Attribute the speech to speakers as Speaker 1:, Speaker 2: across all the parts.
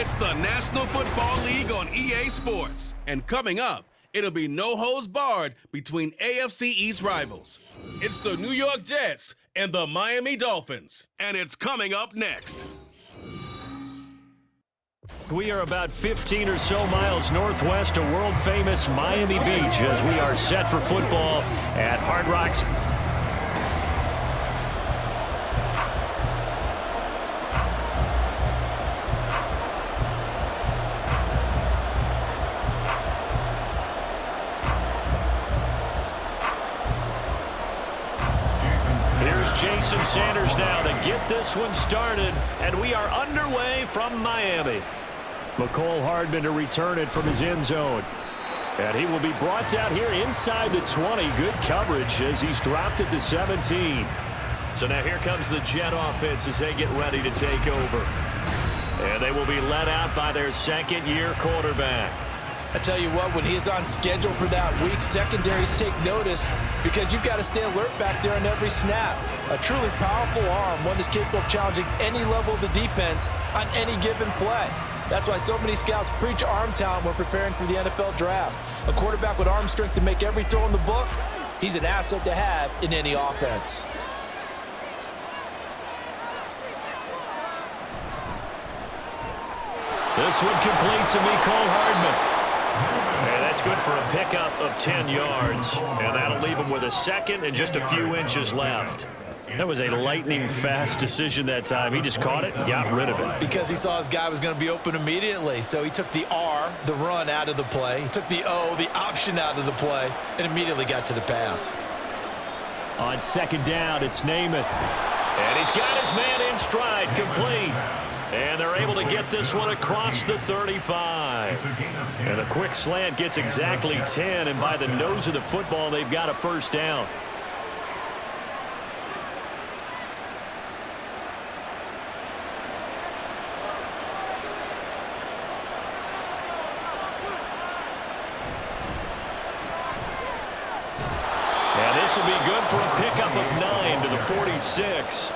Speaker 1: It's the National Football League on EA Sports. And coming up, it'll be no holds barred between AFC East rivals. It's the New York Jets and the Miami Dolphins. And it's coming up next.
Speaker 2: We are about 15 or so miles northwest of world-famous Miami Beach as we are set for football at Hard Rock's. Here's Jason Sanders now to get this one started, and we are underway from Miami. McCole Hardman to return it from his end zone. And he will be brought down here inside the 20. Good coverage as he's dropped at the 17. So now here comes the Jet offense as they get ready to take over. And they will be led out by their second-year quarterback.
Speaker 3: I tell you what, when he is on schedule for that week, secondaries take notice because you've got to stay alert back there on every snap. A truly powerful arm, one that's capable of challenging any level of the defense on any given play. That's why so many scouts preach arm talent when preparing for the NFL draft. A quarterback with arm strength to make every throw in the book, he's an asset to have in any offense.
Speaker 2: This one complete to McCole Hardman. And that's good for a pickup of 10 yards. And that'll leave him with a second and just a few inches left. That was a lightning-fast decision that time. He just caught it and got rid of it.
Speaker 3: Because he saw his guy was going to be open immediately. So he took the R, the run, out of the play. He took the O, the option, out of the play, and immediately got to the pass.
Speaker 2: On second down, it's Namath. And he's got his man in stride, complete. And they're able to get this one across the 35. And a quick slant gets exactly 10, and by the nose of the football, they've got a first down. And this will be good for a pickup of 9 to the 46.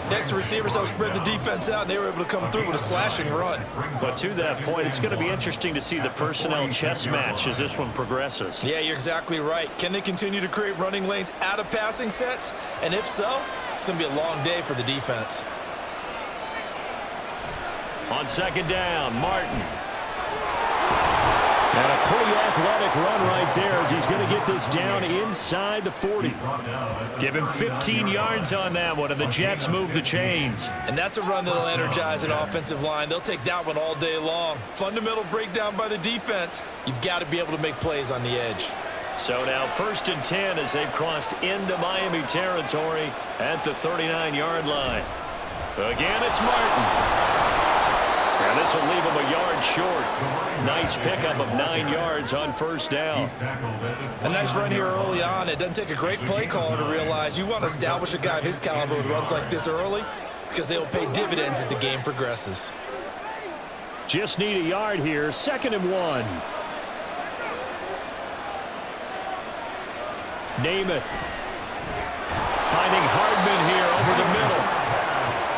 Speaker 3: Next, the receivers helped spread the defense out, and they were able to come through with a slashing run.
Speaker 2: But to that point, it's going to be interesting to see the personnel chess match as this one progresses.
Speaker 3: Yeah, you're exactly right. Can they continue to create running lanes out of passing sets? And if so, it's going to be a long day for the defense.
Speaker 2: On second down, Martin. And a pretty athletic run right there as he's going to get this down inside the 40. Give him 15 yards on that one, and the Jets move the chains.
Speaker 3: And that's a run that'll energize an offensive line. They'll take that one all day long. Fundamental breakdown by the defense. You've got to be able to make plays on the edge.
Speaker 2: So now 1st and 10 as they've crossed into Miami territory at the 39-yard line. Again, it's Martin. And this will leave him a yard short. Nice pickup of 9 yards on first down.
Speaker 3: A nice run here early on. It doesn't take a great play caller to realize you want to establish a guy of his caliber with runs like this early because they'll pay dividends as the game progresses.
Speaker 2: Just need a yard here. 2nd and 1. Namath finding Hardman here over the middle.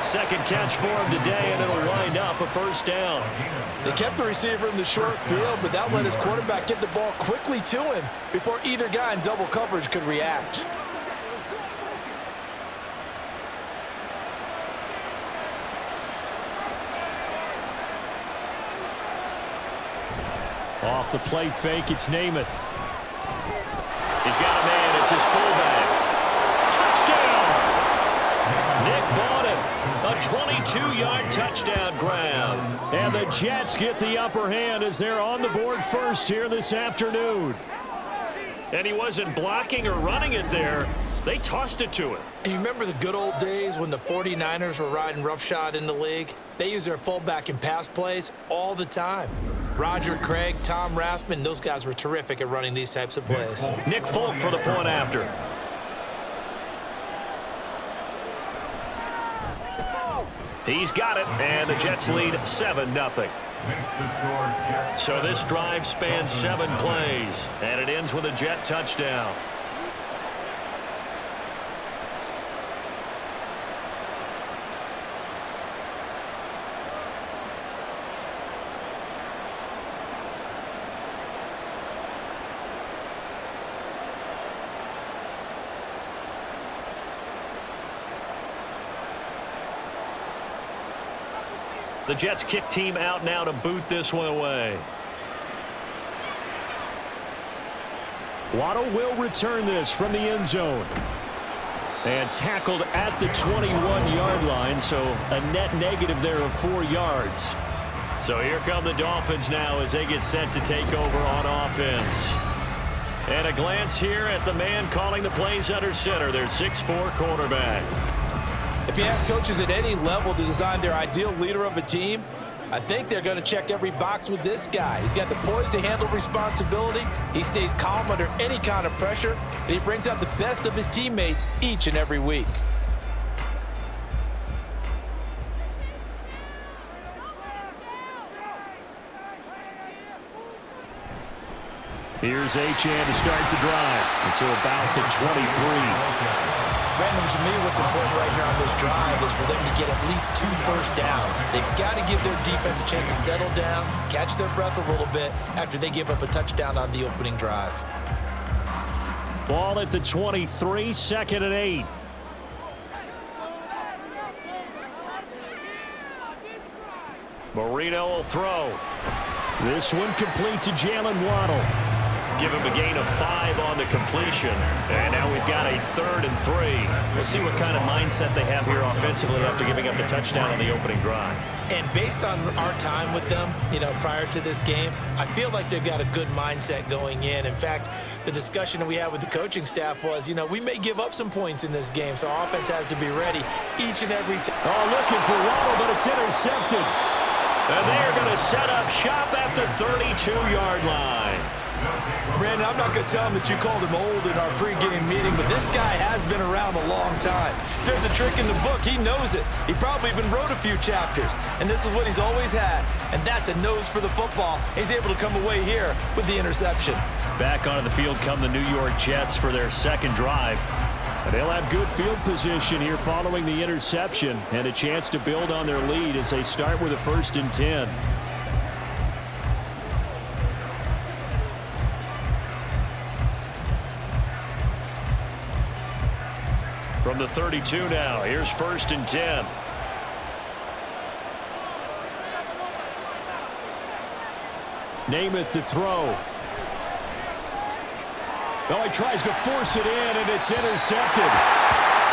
Speaker 2: Second catch for him today, and it'll wind up a first down.
Speaker 3: They kept the receiver in the short field, but that let his quarterback get the ball quickly to him before either guy in double coverage could react.
Speaker 2: Off the play fake, it's Namath. He's got a man, it's his fullback. Touchdown! Nick bought it. A 22-yard touchdown grab. And the Jets get the upper hand as they're on the board first here this afternoon. And he wasn't blocking or running it there. They tossed it to him.
Speaker 3: And you remember the good old days when the 49ers were riding roughshod in the league? They use their fullback in pass plays all the time. Roger Craig, Tom Rathman, those guys were terrific at running these types of plays.
Speaker 2: Nick Folk for the point after. He's got it, and the Jets lead 7-0. So this drive spans 7 plays, and it ends with a Jet touchdown. The Jets kick team out now to boot this one away. Waddle will return this from the end zone. And tackled at the 21-yard line, so a net negative there of 4 yards. So here come the Dolphins now as they get set to take over on offense. And a glance here at the man calling the plays under center, their 6'4" quarterback.
Speaker 3: If you ask coaches at any level to design their ideal leader of a team, I think they're going to check every box with this guy. He's got the poise to handle responsibility. He stays calm under any kind of pressure, and he brings out the best of his teammates each and every week.
Speaker 2: Here's Achane to start the drive until about the 23.
Speaker 3: Brandon, to me, what's important right here on this drive is for them to get at least 2 first downs. They've got to give their defense a chance to settle down, catch their breath a little bit after they give up a touchdown on the opening drive.
Speaker 2: Ball at the 23, 2nd and 8. Marino will throw. This one complete to Jalen Waddle. Give him a gain of 5 on the completion. And now we've got a 3rd and 3. We'll see what kind of mindset they have here offensively after giving up the touchdown on the opening drive.
Speaker 3: And based on our time with them, prior to this game, I feel like they've got a good mindset going in. In fact, the discussion that we had with the coaching staff was, we may give up some points in this game, so our offense has to be ready each and every time.
Speaker 2: Oh, looking for Waddle, but it's intercepted. And they are going to set up shop at the 32-yard line.
Speaker 3: Brandon, I'm not going to tell him that you called him old in our pregame meeting, but this guy has been around a long time. If there's a trick in the book, he knows it. He probably even wrote a few chapters, and this is what he's always had, and that's a nose for the football. He's able to come away here with the interception.
Speaker 2: Back onto the field come the New York Jets for their second drive. And they'll have good field position here following the interception and a chance to build on their lead as they start with a 1st and 10. From the 32 now, here's 1st and 10. Namath to throw. Oh, he tries to force it in, and it's intercepted.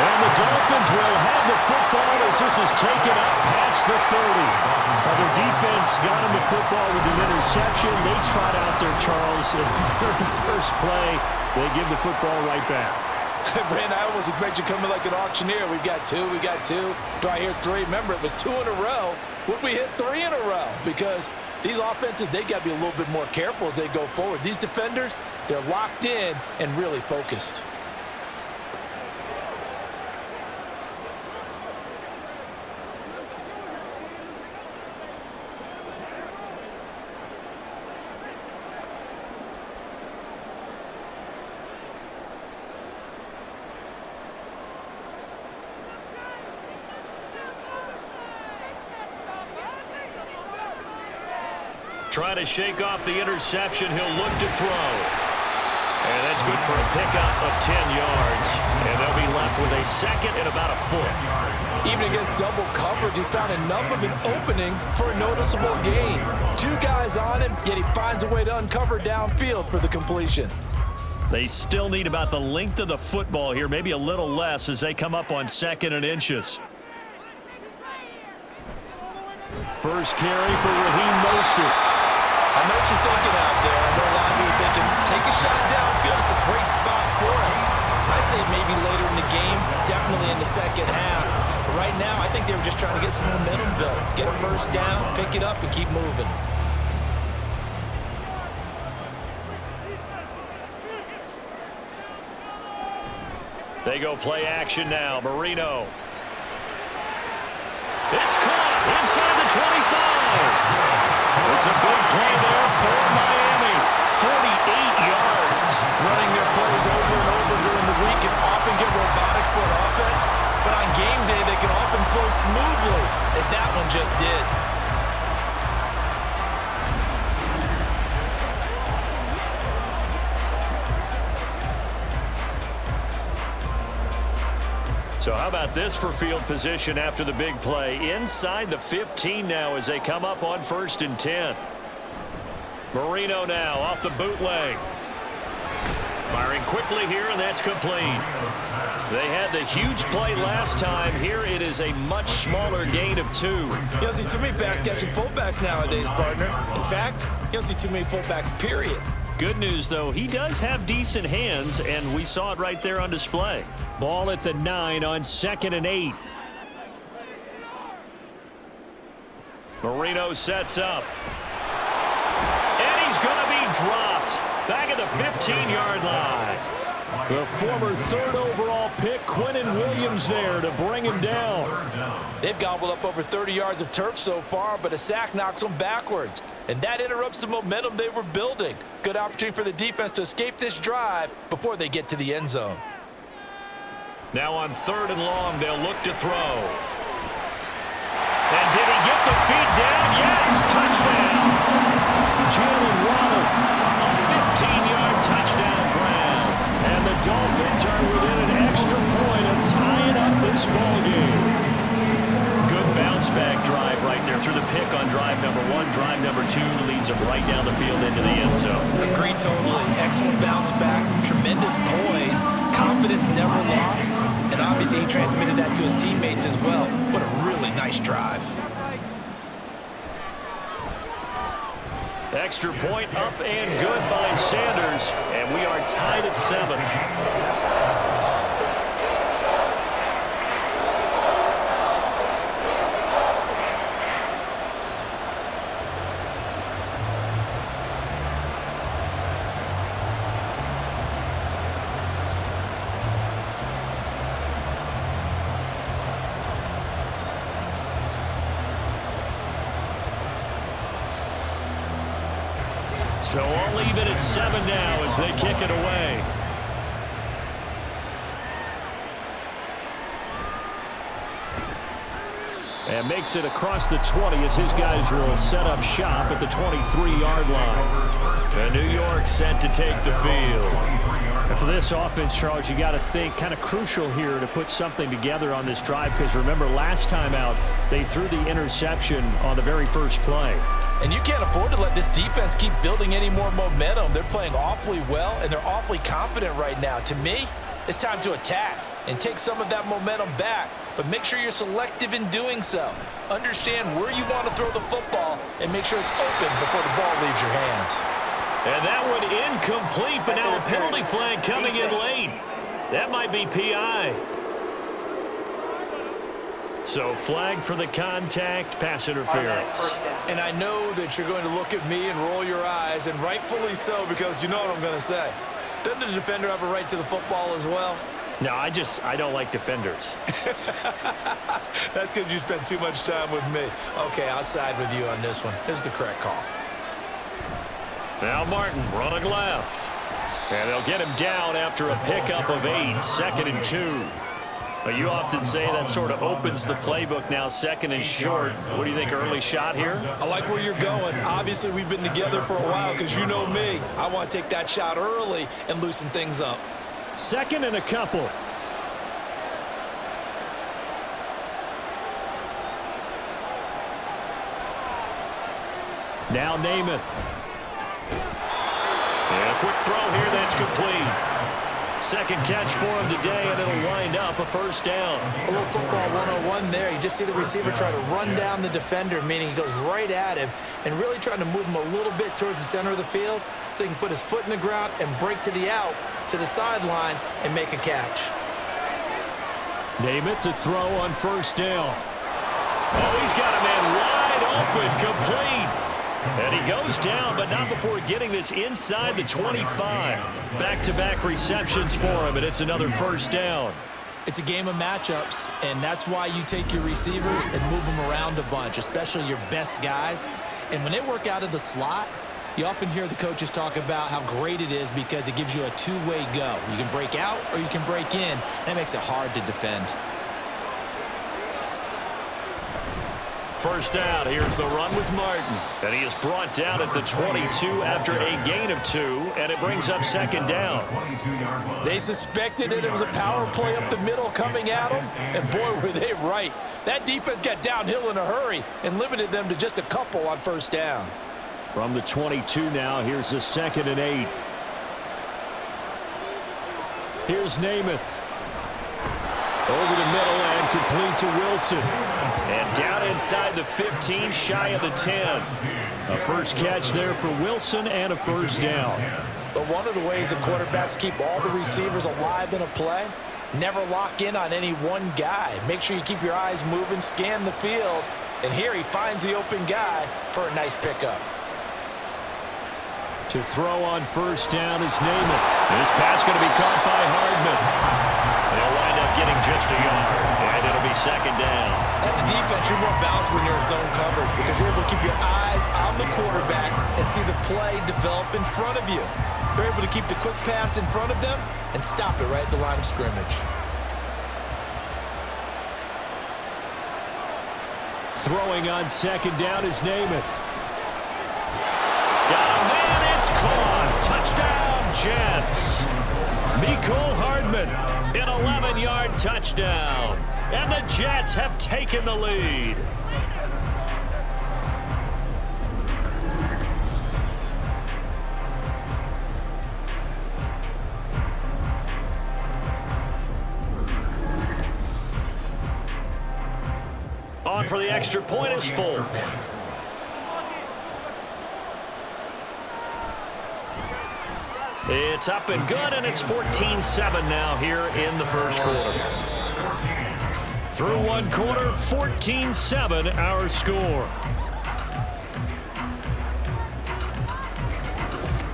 Speaker 2: And the Dolphins will have the football as this is taken up past the 30. Their defense got him the football with an interception. They trot out there, Charles. And their first play, they give the football right back.
Speaker 3: Brandon, I almost expect you coming like an auctioneer. We've got 2, we got 2. Do I hear 3? Remember, it was 2 in a row. Would we hit 3 in a row? Because these offenses, they got to be a little bit more careful as they go forward. These defenders, they're locked in and really focused.
Speaker 2: Trying to shake off the interception. He'll look to throw. And that's good for a pickup of 10 yards. And they'll be left with a 2nd and about a 4.
Speaker 3: Even against double coverage, he found enough of an opening for a noticeable gain. 2 guys on him, yet he finds a way to uncover downfield for the completion.
Speaker 2: They still need about the length of the football here, maybe a little less as they come up on 2nd and inches. First carry for Raheem Mostert.
Speaker 3: I know what you're thinking out there. I know a lot of you are thinking, take a shot downfield. It's a great spot for him. I'd say maybe later in the game, definitely in the second half. But right now, I think they were just trying to get some momentum built. Get a first down, pick it up, and keep moving.
Speaker 2: They go play action now. Marino. It's caught inside the 25. It's a big play there for Miami. 48 yards.
Speaker 3: Running their plays over and over during the week can often get robotic for an offense, but on game day they can often flow smoothly, as that one just did.
Speaker 2: So how about this for field position after the big play? Inside the 15 now as they come up on 1st and 10. Marino now off the bootleg. Firing quickly here, and that's complete. They had the huge play last time. Here it is a much smaller gain of 2.
Speaker 3: You don't see too many pass-catching fullbacks nowadays, partner. In fact, you don't see too many fullbacks, period.
Speaker 2: Good news, though, he does have decent hands, and we saw it right there on display. Ball at the 9 on 2nd and 8. Marino sets up. And he's going to be dropped. Back at the 15-yard line. The former 3rd overall pick, Quinnen Williams, there to bring him down.
Speaker 3: They've gobbled up over 30 yards of turf so far, but a sack knocks them backwards. And that interrupts the momentum they were building. Good opportunity for the defense to escape this drive before they get to the end zone.
Speaker 2: Now on 3rd and long, they'll look to throw. And did he get the feet down? Yes, touchdown. Jalen Waddle, a 15-yard touchdown grab. And the Dolphins are within an extra point of tying up this ballgame. Good bounce-back drive right there through the pick on drive number 1. Drive number 2 leads them right down the field into the end zone.
Speaker 3: Agree totally. Excellent bounce back. Tremendous poise. Confidence never lost. And obviously he transmitted that to his teammates as well. What a really nice drive.
Speaker 2: Extra point up and good by Sanders. And we are tied at 7. So all even at 7 now as they kick it away. And makes it across the 20 as his guys will set up shop at the 23-yard line. And New York set to take the field. And for this offense, Charles, you got to think kind of crucial here to put something together on this drive, because remember last time out they threw the interception on the very first play.
Speaker 3: And you can't afford to let this defense keep building any more momentum. They're playing awfully well, and they're awfully confident right now. To me, it's time to attack and take some of that momentum back, but make sure you're selective in doing so. Understand where you want to throw the football and make sure it's open before the ball leaves your hands.
Speaker 2: And that one incomplete, but now a penalty flag coming in late. That might be PI. So flag for the contact, pass interference.
Speaker 3: And I know that you're going to look at me and roll your eyes, and rightfully so, because you know what I'm going to say. Doesn't the defender have a right to the football as well?
Speaker 2: No, I don't like defenders.
Speaker 3: That's because you spent too much time with me. Okay, I'll side with you on this one. This is the correct call.
Speaker 2: Now Martin running left. And they'll get him down after a pickup of 8, 2nd and 2. You often say that sort of opens the playbook now, 2nd and short. What do you think, early shot here?
Speaker 3: I like where you're going. Obviously, we've been together for a while because you know me. I want to take that shot early and loosen things up.
Speaker 2: 2nd and a couple. Now Namath. And a quick throw here, that's complete. 2nd catch for him today, and it'll wind up a 1st down.
Speaker 3: A little football 101 there. You just see the receiver try to run down the defender, meaning he goes right at him and really trying to move him a little bit towards the center of the field so he can put his foot in the ground and break to the out, to the sideline, and make a catch.
Speaker 2: Namath to throw on 1st down. Oh, he's got a man wide open, complete. And he goes down, but not before getting this inside the 25. Back-to-back receptions for him, and it's another 1st down.
Speaker 3: It's a game of matchups, and that's why you take your receivers and move them around a bunch, especially your best guys. And when they work out of the slot, you often hear the coaches talk about how great it is because it gives you a two-way go. You can break out or you can break in. That makes it hard to defend.
Speaker 2: first down. Here's the run with Martin. And he is brought down at the 22 after a gain of 2, and it brings up second down.
Speaker 3: They suspected it was a power play up the middle coming at them, and boy, were they right. That defense got downhill in a hurry and limited them to just a couple on first down.
Speaker 2: From the 22 now, here's the 2nd and 8. Here's Namath. Over the middle and complete to Wilson. And down inside the 15, shy of the 10. A first catch there for Wilson and a first down.
Speaker 3: But one of the ways the quarterbacks keep all the receivers alive in a play, never lock in on any one guy. Make sure you keep your eyes moving, scan the field. And here he finds the open guy for a nice pickup.
Speaker 2: To throw on first down is Namath. This pass going to be caught by Hardman. They'll wind up getting just a yard, and it'll be second down.
Speaker 3: As a defense, you're more balanced when you're in zone coverage because you're able to keep your eyes on the quarterback and see the play develop in front of you. You're able to keep the quick pass in front of them and stop it right at the line of scrimmage.
Speaker 2: Throwing on second down is Namath. Got a man, it's caught. Touchdown, Jets. Mecole Hardman, an 11-yard touchdown. And the Jets have taken the lead. On for the extra point is Folk. It's up and good, and it's 14-7 now here in the first quarter. Through one quarter, 14-7 our score.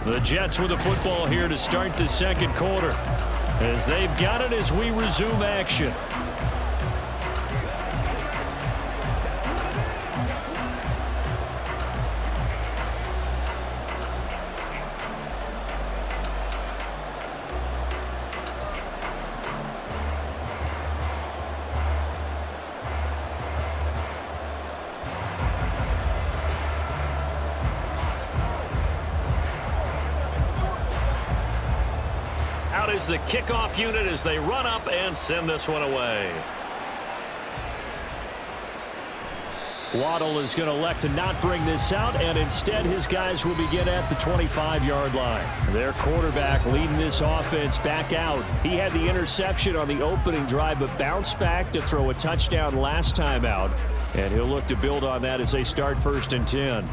Speaker 2: The Jets with the football here to start the second quarter, as they've got it as we resume action. Is the kickoff unit as they run up and send this one away. Waddle is going to elect to not bring this out, and instead his guys will begin at the 25-yard line. Their quarterback leading this offense back out. He had the interception on the opening drive, but bounced back to throw a touchdown last time out, and he'll look to build on that as they start 1st and 10.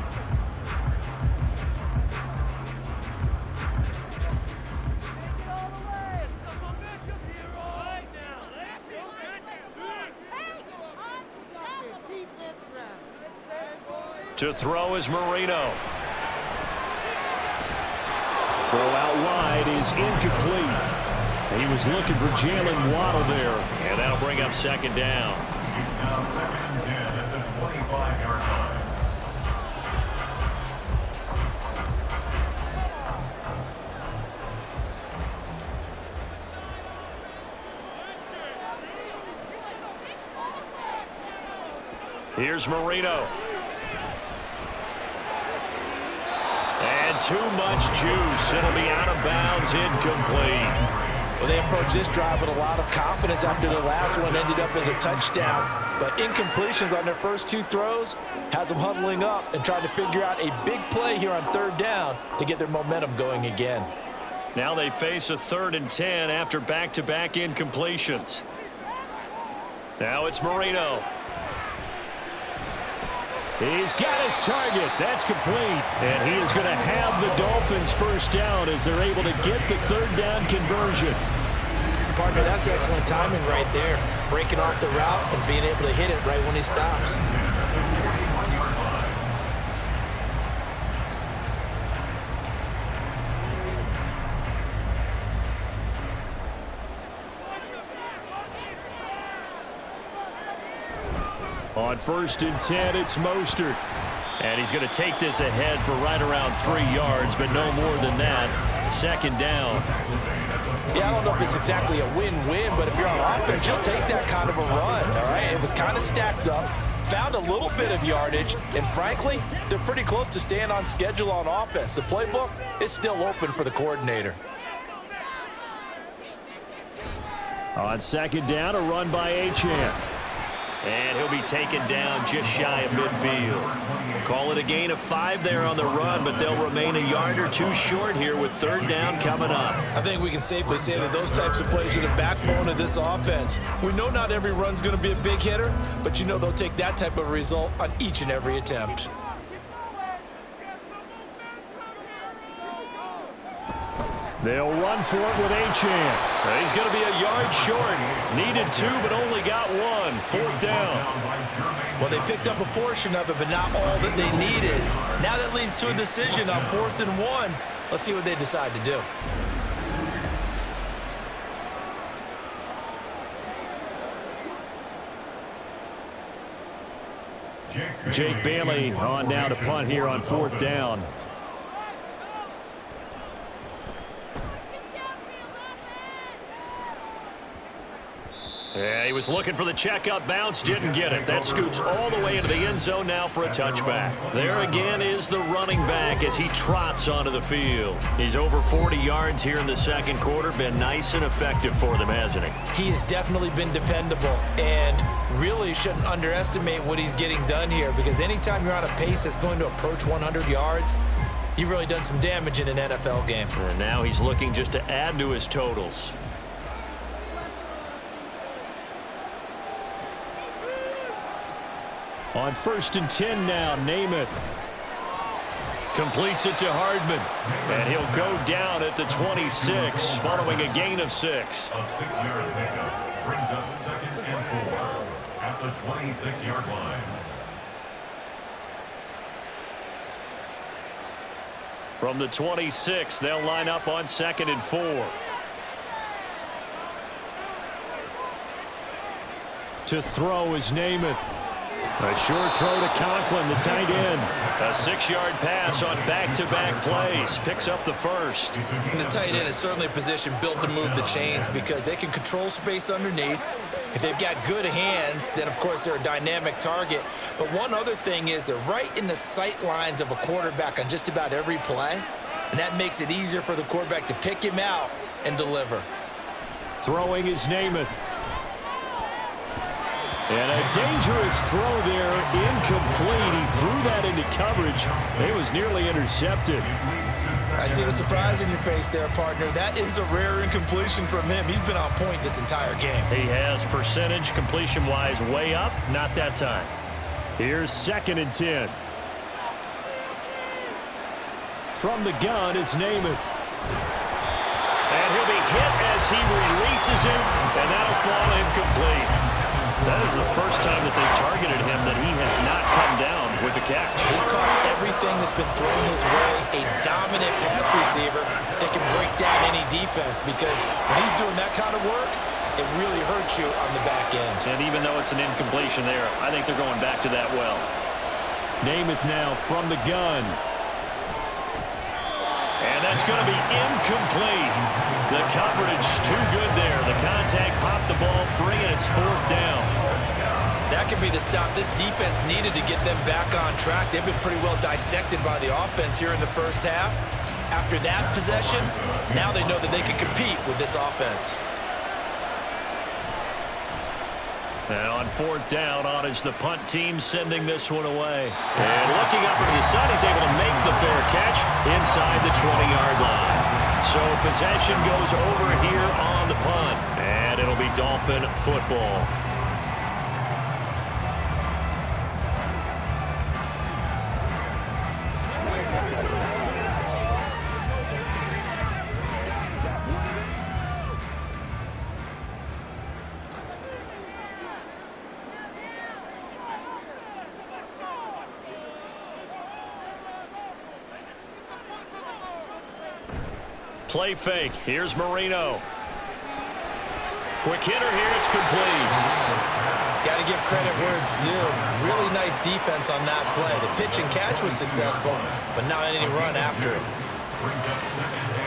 Speaker 2: To throw is Marino. Throw out wide is incomplete. He was looking for Jalen Waddle there, and that'll bring up second down.
Speaker 4: It's now 2nd and 10 at the 25-yard line.
Speaker 2: Here's Marino. And too much juice. It'll be out of bounds, incomplete.
Speaker 3: Well, they approached this drive with a lot of confidence after the last one ended up as a touchdown. But incompletions on their first 2 throws has them huddling up and trying to figure out a big play here on 3rd down to get their momentum going again.
Speaker 2: Now they face a 3rd and 10 after back-to-back incompletions. Now it's Marino. He's got his target. That's complete. And he is going to have the Dolphins first down as they're able to get the 3rd down conversion.
Speaker 3: Partner, that's excellent timing right there. Breaking off the route and being able to hit it right when he stops.
Speaker 2: On 1st and 10, it's Mostert. And he's going to take this ahead for right around 3 yards, but no more than that. 2nd down.
Speaker 3: Yeah, I don't know if it's exactly a win-win, but if you're on offense, you'll take that kind of a run, all right? It was kind of stacked up. found a little bit of yardage, and frankly, they're pretty close to staying on schedule on offense. The playbook is still open for the coordinator.
Speaker 2: On second down, a run by Achane. And he'll be taken down just shy of midfield. Call it a gain of 5 there on the run, but they'll remain a yard or two short here with third down coming up.
Speaker 3: I think we can safely say that those types of plays are the backbone of this offense. We know not every run's going to be a big hitter, but you know they'll take that type of result on each and every attempt.
Speaker 2: They'll run for it with Achane. He's going to be a yard short. Needed 2, but only got 1. Fourth down.
Speaker 3: Well, they picked up a portion of it, but not all that they needed. Now that leads to a decision on 4th and 1. Let's see what they decide to do.
Speaker 2: Jake Bailey on now to punt here on 4th down. Yeah, he was looking for the checkup bounce, didn't get it. That scoots all the way into the end zone now for a touchback. There again is the running back as he trots onto the field. He's over 40 yards here in the second quarter. Been nice and effective for them, hasn't he?
Speaker 3: He has definitely been dependable and really shouldn't underestimate what he's getting done here, because anytime you're on a pace that's going to approach 100 yards, you've really done some damage in an NFL game.
Speaker 2: And now he's looking just to add to his totals. On 1st and 10 now, Namath completes it to Hardman, and he'll go down at the 26 following a gain of 6.
Speaker 4: A 6-yard pickup brings up 2nd and 4 at the 26-yard line.
Speaker 2: From the 26, they'll line up on 2nd and 4. To throw is Namath. A short throw to Conklin, the tight end. A 6-yard pass on back-to-back plays. Picks up the first.
Speaker 3: And the tight end is certainly a position built to move the chains because they can control space underneath. If they've got good hands, then, of course, they're a dynamic target. But one other thing is they're right in the sight lines of a quarterback on just about every play, and that makes it easier for the quarterback to pick him out and deliver.
Speaker 2: Throwing is Namath. And a dangerous throw there, incomplete. He threw that into coverage. It was nearly intercepted.
Speaker 3: I see the surprise in your face there, partner. That is a rare incompletion from him. He's been on point this entire game.
Speaker 2: He has percentage completion-wise way up, not that time. Here's 2nd and 10. From the gun is Namath. And he'll be hit as he releases it, and that'll fall incomplete. That is the first time that they've targeted him that he has not come down with a catch.
Speaker 3: He's caught everything that's been thrown his way. A dominant pass receiver that can break down any defense, because when he's doing that kind of work, it really hurts you on the back end.
Speaker 2: And even though it's an incompletion there, I think they're going back to that well. Namath now from the gun. And that's going to be incomplete. The coverage too good there. The contact popped the ball free, and it's 4th down.
Speaker 3: That could be the stop this defense needed to get them back on track. They've been pretty well dissected by the offense here in the first half. After that possession, now they know that they can compete with this offense.
Speaker 2: And on 4th down, on is the punt team sending this one away. And looking up into the sun, he's able to make the fair catch inside the 20-yard line. So possession goes over here on the punt, and it'll be Dolphin football. Play fake. Here's Marino. Quick hitter here. It's complete.
Speaker 3: Got to give credit where it's due. Really nice defense on that play. The pitch and catch was successful, but not any run after it.
Speaker 4: Brings up 2nd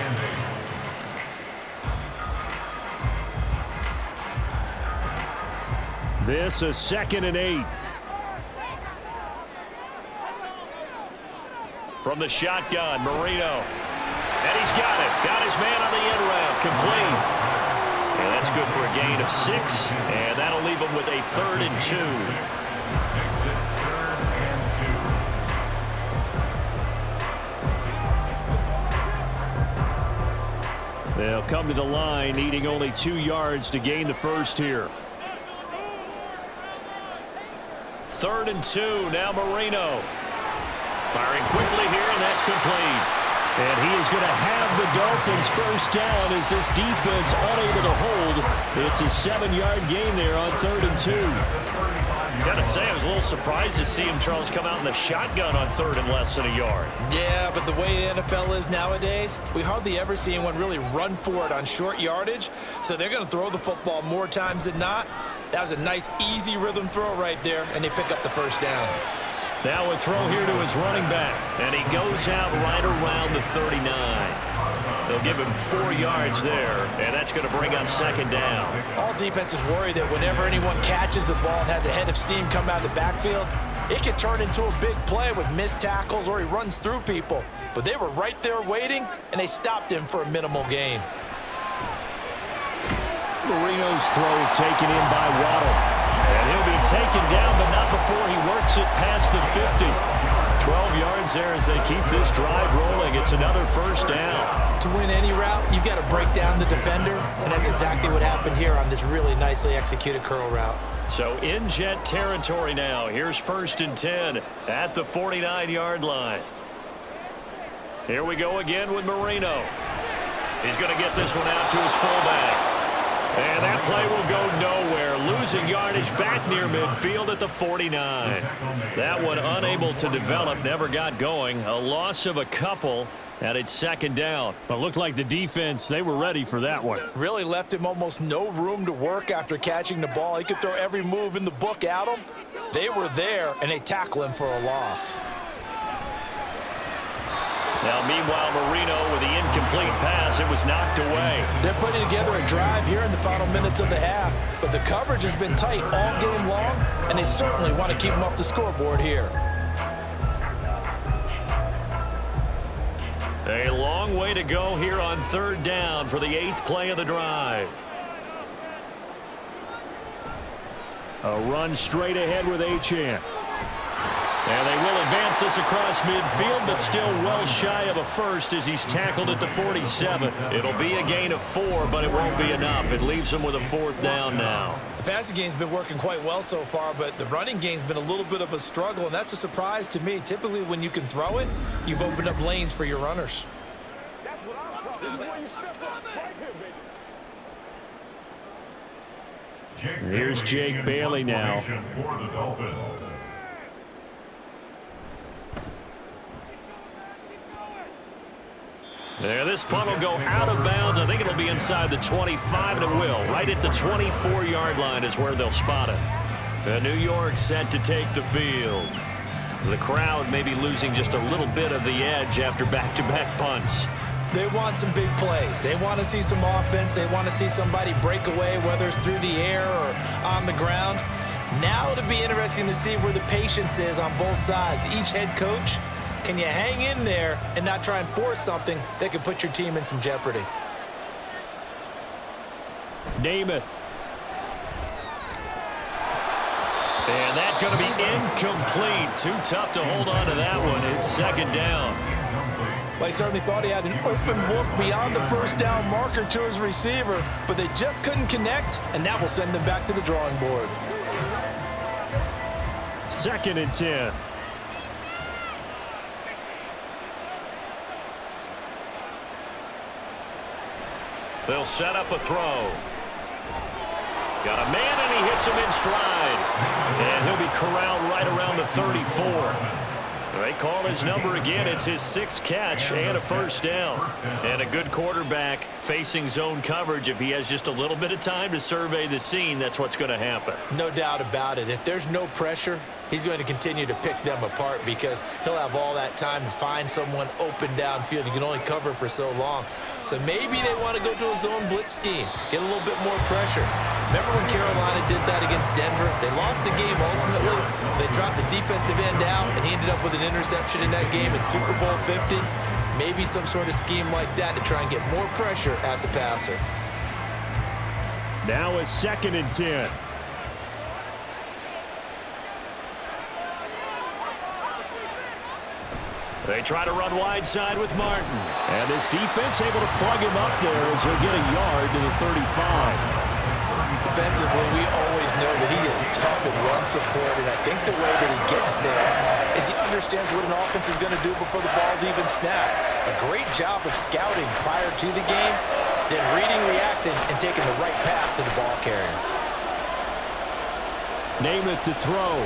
Speaker 4: and 8.
Speaker 2: This is 2nd and 8. From the shotgun, Marino. And he's got it. Got his man on the end route. Complete. And that's good for a gain of 6. And that'll leave him with a 3rd and 2. They'll come to the line, needing only 2 yards to gain the first here. 3rd and 2. Now Marino. Firing quickly here, and that's complete. And he is going to have the Dolphins first down as this defense unable to hold. It's a 7-yard gain there on 3rd and 2. Gotta say, I was a little surprised to see him, Charles, come out in the shotgun on 3rd and less than a yard.
Speaker 3: Yeah, but the way the NFL is nowadays, we hardly ever see anyone really run for it on short yardage. So they're going to throw the football more times than not. That was a nice, easy rhythm throw right there, and they pick up the first down.
Speaker 2: Now a throw here to his running back, and he goes out right around the 39. They'll give him 4 yards there, and that's going to bring up 2nd down.
Speaker 3: All defenses worry that whenever anyone catches the ball and has a head of steam come out of the backfield, it can turn into a big play with missed tackles or he runs through people. But they were right there waiting, and they stopped him for a minimal gain.
Speaker 2: Marino's throw is taken in by Waddle. And he'll be taken down, but not before he works it past the 50. 12 yards there as they keep this drive rolling. It's another first down.
Speaker 3: To win any route, you've got to break down the defender, and that's exactly what happened here on this really nicely executed curl route.
Speaker 2: So in jet territory now. Here's 1st and 10 at the 49-yard line. Here we go again with Marino. He's going to get this one out to his fullback. And that play will go nowhere. Losing yardage back near midfield at the 49. That one unable to develop, never got going. A loss of a couple, and it's 2nd down. But looked like the defense, they were ready for that one.
Speaker 3: Really left him almost no room to work after catching the ball. He could throw every move in the book at him. They were there, and they tackle him for a loss.
Speaker 2: Now, meanwhile, Marino with the incomplete pass. It was knocked away.
Speaker 3: They're putting together a drive here in the final minutes of the half, but the coverage has been tight all game long, and they certainly want to keep them off the scoreboard here.
Speaker 2: A long way to go here on 3rd down for the 8th play of the drive. A run straight ahead with Achane. And they will advance this across midfield, but still well shy of a first as he's tackled at the 47. It'll be a gain of 4, but it won't be enough. It leaves him with a 4th down now.
Speaker 3: The passing game's been working quite well so far, but the running game's been a little bit of a struggle, and that's a surprise to me. Typically, when you can throw it, you've opened up lanes for your runners.
Speaker 2: Here's Jake Bailey now.
Speaker 4: For the Dolphins.
Speaker 2: There, this punt will go out of bounds. I think it'll be inside the 25, and it will. Right at the 24-yard line is where they'll spot it. The New York set to take the field. The crowd may be losing just a little bit of the edge after back-to-back punts.
Speaker 3: They want some big plays. They want to see some offense. They want to see somebody break away, whether it's through the air or on the ground. Now it'll be interesting to see where the patience is on both sides. Each head coach, can you hang in there and not try and force something that could put your team in some jeopardy?
Speaker 2: Namath. And that's going to be incomplete. Too tough to hold on to that one. It's 2nd down.
Speaker 3: Well, he certainly thought he had an open look beyond the first down marker to his receiver, but they just couldn't connect, and that will send them back to the drawing board.
Speaker 2: 2nd and 10. They'll set up a throw. Got a man, and he hits him in stride. And he'll be corralled right around the 34. They call his number again. It's his 6th catch and a first down. And a good quarterback facing zone coverage. If he has just a little bit of time to survey the scene, that's what's going to happen.
Speaker 3: No doubt about it. If there's no pressure, he's going to continue to pick them apart because he'll have all that time to find someone open downfield. You can only cover for so long. So maybe they want to go to a zone blitz scheme, get a little bit more pressure. Remember when Carolina did that against Denver? They lost the game ultimately. They dropped the defensive end out, and he ended up with an interception in that game in Super Bowl 50. Maybe some sort of scheme like that to try and get more pressure at the passer.
Speaker 2: Now a 2nd and 10. They try to run wide side with Martin. And this defense able to plug him up there as he'll get a yard to the 35.
Speaker 3: Defensively, we always know that he is tough in run support, and I think the way that he gets there is he understands what an offense is going to do before the ball's even snapped. A great job of scouting prior to the game, then reading, reacting, and taking the right path to the ball carrier.
Speaker 2: Namath to throw.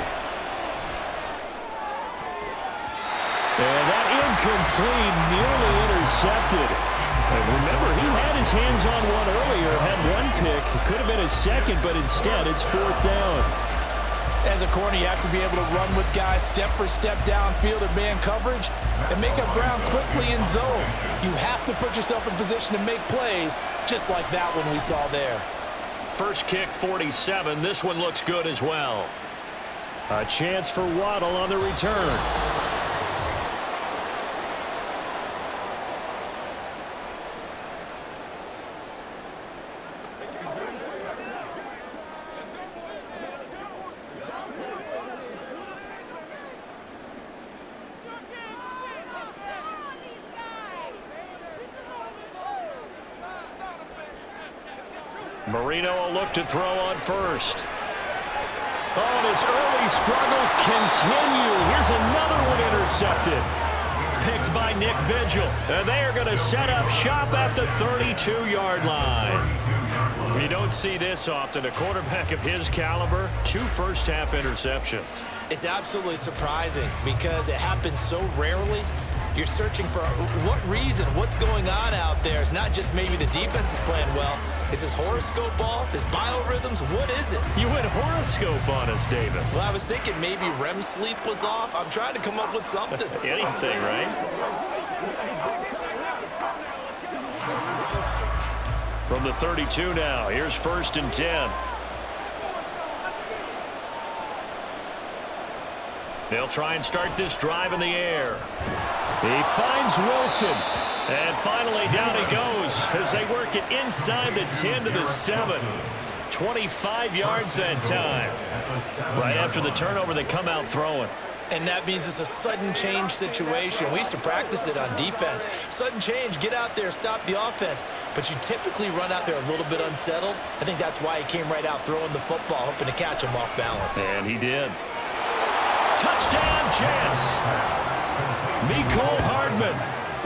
Speaker 2: And that incomplete, nearly intercepted. And remember, he had his hands on one earlier, had one pick. It could have been his second, but instead it's 4th down.
Speaker 3: As a corner, you have to be able to run with guys step for step downfield or man coverage and make up ground quickly in zone. You have to put yourself in position to make plays, just like that one we saw there.
Speaker 2: First kick, 47. This one looks good as well. A chance for Waddle on the return. Marino will look to throw on first. Oh, and his early struggles continue. Here's another one intercepted. Picked by Nick Vigil. And they are going to set up shop at the 32-yard line. You don't see this often. A quarterback of his caliber, 2 first-half interceptions.
Speaker 3: It's absolutely surprising because it happens so rarely. You're searching for what reason, what's going on out there. It's not just maybe the defense is playing well. Is his horoscope off? His biorhythms? What is it?
Speaker 2: You went horoscope on us, David.
Speaker 3: Well, I was thinking maybe REM sleep was off. I'm trying to come up with something.
Speaker 2: Anything, right? From the 32 now, here's 1st and 10. They'll try and start this drive in the air. He finds Wilson. And finally down he goes as they work it inside the 10 to the 7. 25 yards that time. Right after the turnover, they come out throwing.
Speaker 3: And that means it's a sudden change situation. We used to practice it on defense. Sudden change, get out there, stop the offense. But you typically run out there a little bit unsettled. I think that's why he came right out throwing the football, hoping to catch him off balance.
Speaker 2: And he did. Touchdown, Jets. Mecole Hardman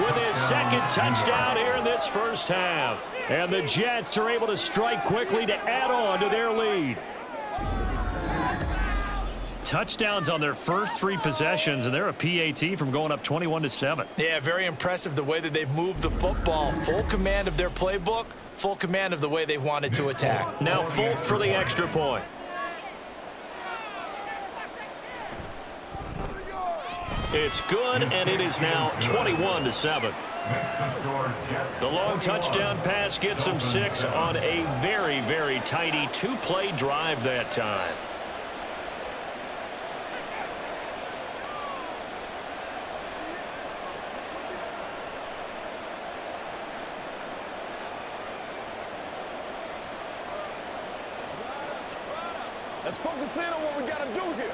Speaker 2: with his 2nd touchdown here in this first half. And the Jets are able to strike quickly to add on to their lead. Touchdowns on their first 3 possessions, and they're a PAT from going up 21-7.
Speaker 3: Yeah, very impressive the way that they've moved the football. Full command of their playbook, full command of the way they wanted to attack.
Speaker 2: Now Folk for the extra point. It's good, and it is now 21-7. The long touchdown pass gets them 6 on a very, very tidy 2-play drive that time.
Speaker 5: Let's focus in on what we got to do here.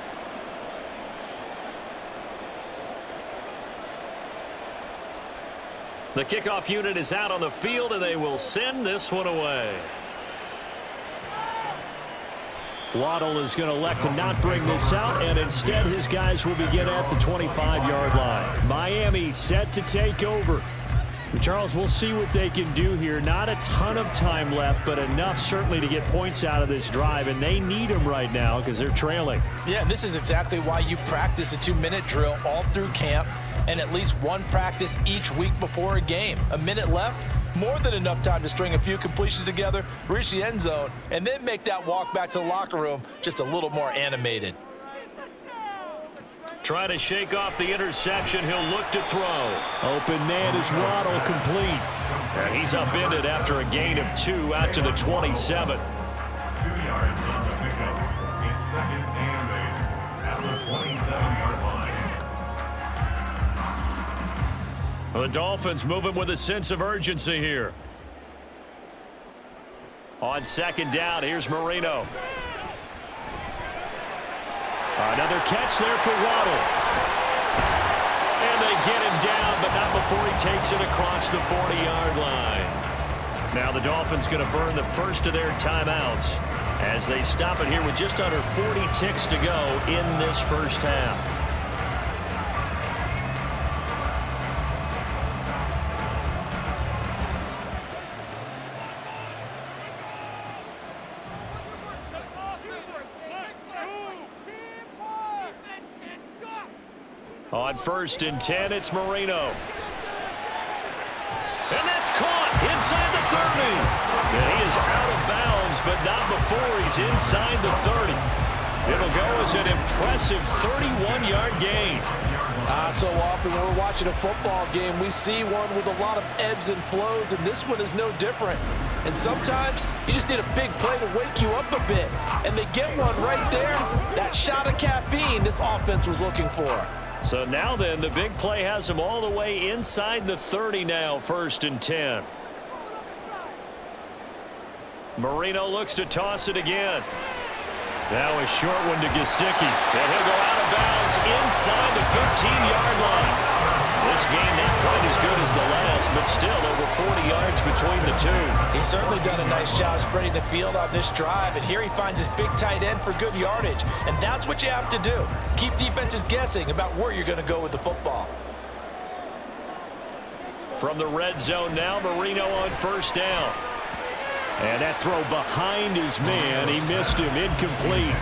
Speaker 2: The kickoff unit is out on the field, and they will send this one away. Waddle is going to elect to not bring this out, and instead his guys will begin at the 25-yard line. Miami set to take over. Charles, we'll see what they can do here. Not a ton of time left, but enough certainly to get points out of this drive, and they need them right now because they're trailing.
Speaker 3: Yeah, and this is exactly why you practice a 2-minute drill all through camp and at least one practice each week before a game. A minute left, more than enough time to string a few completions together, reach the end zone, and then make that walk back to the locker room just a little more animated.
Speaker 2: Try to shake off the interception. He'll look to throw. Open man is Waddle, complete. And he's upended after a gain of 2 out to the 27. The Dolphins moving with a sense of urgency here. On second down, here's Marino. Another catch there for Waddle. And they get him down, but not before he takes it across the 40-yard line. Now the Dolphins going to burn the first of their timeouts as they stop it here with just under 40 ticks to go in this first half. On 1st and 10, it's Marino. And that's caught inside the 30. And he is out of bounds, but not before he's inside the 30. It'll go as an impressive 31-yard gain.
Speaker 3: So often when we're watching a football game, we see one with a lot of ebbs and flows, and this one is no different. And sometimes you just need a big play to wake you up a bit. And they get one right there. That shot of caffeine this offense was looking for.
Speaker 2: So now then, the big play has them all the way inside the 30 now, 1st and 10. Marino looks to toss it again. Now a short one to Gesicki. And he'll go out of bounds inside the 15-yard line. This game not quite as good as the last, but still over 40 yards between the two.
Speaker 3: He's certainly done a nice job spreading the field on this drive, and here he finds his big tight end for good yardage. And that's what you have to do. Keep defenses guessing about where you're going to go with the football.
Speaker 2: From the red zone now, Marino on 1st down. And that throw behind his man. He missed him. Incomplete.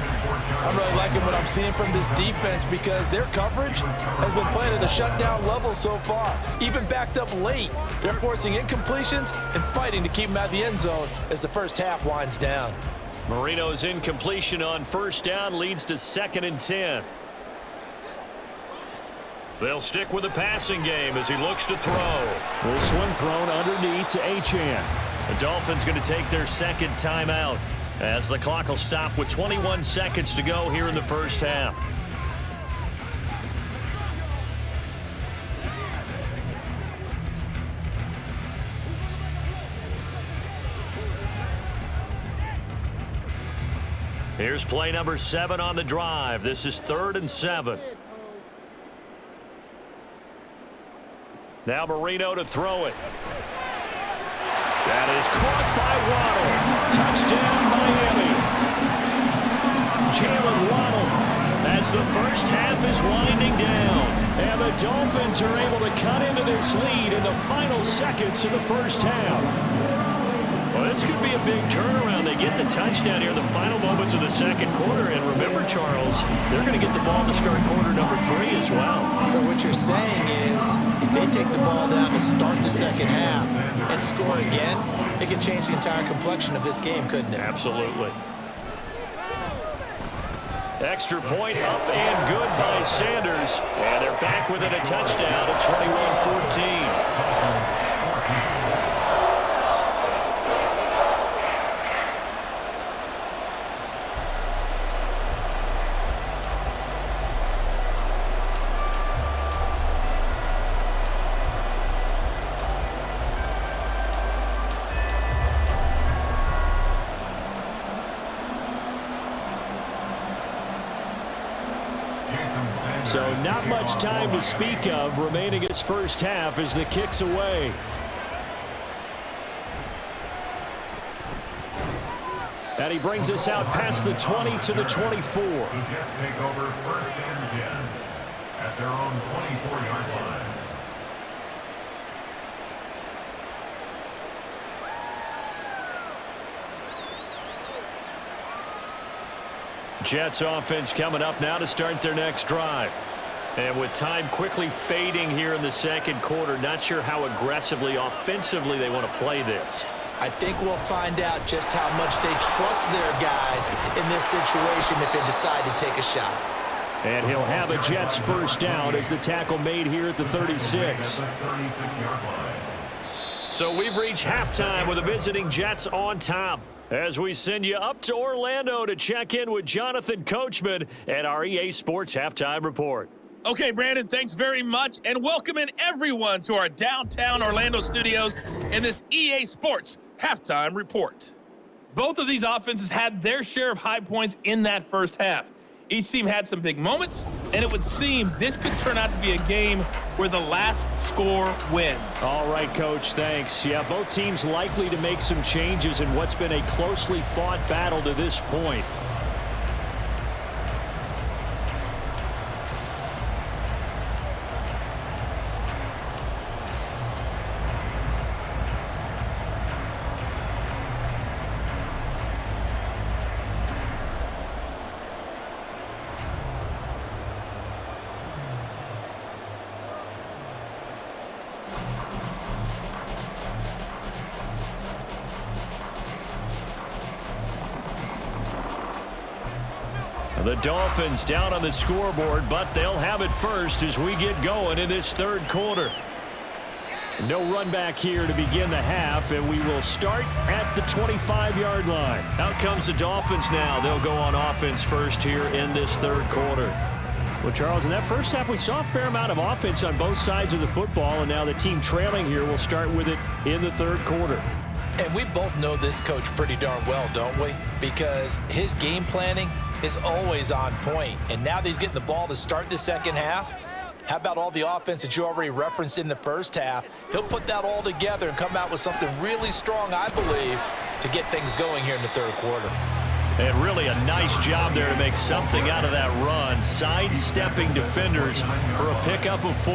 Speaker 3: I'm really liking what I'm seeing from this defense because their coverage has been playing at a shutdown level so far. Even backed up late, they're forcing incompletions and fighting to keep them out of the end zone as the first half winds down.
Speaker 2: Marino's incompletion on 1st down leads to 2nd and 10. They'll stick with the passing game as he looks to throw. This one thrown underneath to Achane. The Dolphins going to take their second timeout as the clock will stop with 21 seconds to go here in the first half. Here's play number 7 on the drive. This is 3rd and 7. Now Marino to throw it. That is caught by Waddle. Touchdown, Miami. Jalen Waddle as the first half is winding down. And the Dolphins are able to cut into this lead in the final seconds of the first half. Well, this could be a big turnaround. They get the touchdown here in the final moments of the second quarter. And remember, Charles, they're going to get the ball to start quarter number 3 as well.
Speaker 3: So what you're saying is if they take the ball down to start the second half and score again, it could change the entire complexion of this game, couldn't it?
Speaker 2: Absolutely. Extra point up and good by Sanders. And they're back within a touchdown at 21-14. So not much time to speak of remaining his first half as the kick's away. And he brings us out past the 20 to the 24.
Speaker 4: The Jets take over 1st and 10 at their own 24-yard line.
Speaker 2: Jets offense coming up now to start their next drive. And with time quickly fading here in the second quarter, not sure how aggressively, offensively they want to play this.
Speaker 3: I think we'll find out just how much they trust their guys in this situation if they decide to take a shot.
Speaker 2: And he'll have a Jets first down as the tackle made here at the 36. So we've reached halftime with the visiting Jets on top, as we send you up to Orlando to check in with Jonathan Coachman and our EA Sports Halftime Report.
Speaker 6: Okay, Brandon, thanks very much, and welcoming everyone to our downtown Orlando studios in this EA Sports Halftime Report. Both of these offenses had their share of high points in that first half. Each team had some big moments, and it would seem this could turn out to be a game where the last score wins.
Speaker 2: All right, Coach, thanks. Yeah, both teams likely to make some changes in what's been a closely fought battle to this point. The Dolphins down on the scoreboard, but they'll have it first as we get going in this third quarter. No run back here to begin the half, and we will start at the 25-yard line. Out comes the Dolphins now. They'll go on offense first here in this third quarter. Well, Charles, in that first half, we saw a fair amount of offense on both sides of the football, and now the team trailing here will start with it in the third quarter.
Speaker 3: And we both know this coach pretty darn well, don't we? Because his game planning is always on point. And now that he's getting the ball to start the second half, how about all the offense that you already referenced in the first half? He'll put that all together and come out with something really strong, I believe, to get things going here in the third quarter.
Speaker 2: And really a nice job there to make something out of that run, sidestepping defenders for a pickup of 4.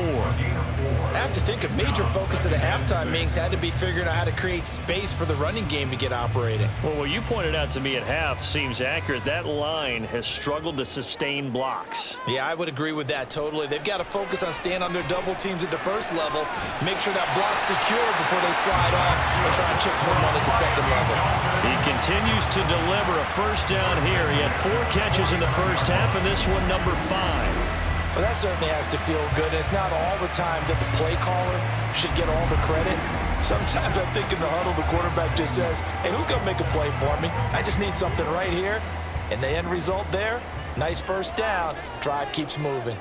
Speaker 3: I have to think a major focus of the halftime meetings had to be figuring out how to create space for the running game to get operating.
Speaker 2: Well, what you pointed out to me at half seems accurate. That line has struggled to sustain blocks.
Speaker 3: Yeah, I would agree with that totally. They've got to focus on staying on their double teams at the first level, make sure that block's secure before they slide off and try and chip someone at the second level.
Speaker 2: He continues to deliver a first down here. He had 4 catches in the first half, and this one number 5.
Speaker 3: Well, that certainly has to feel good. It's not all the time that the play caller should get all the credit. Sometimes I think in the huddle, the quarterback just says, hey, who's going to make a play for me? I just need something right here. And the end result there, nice first down. Drive keeps moving.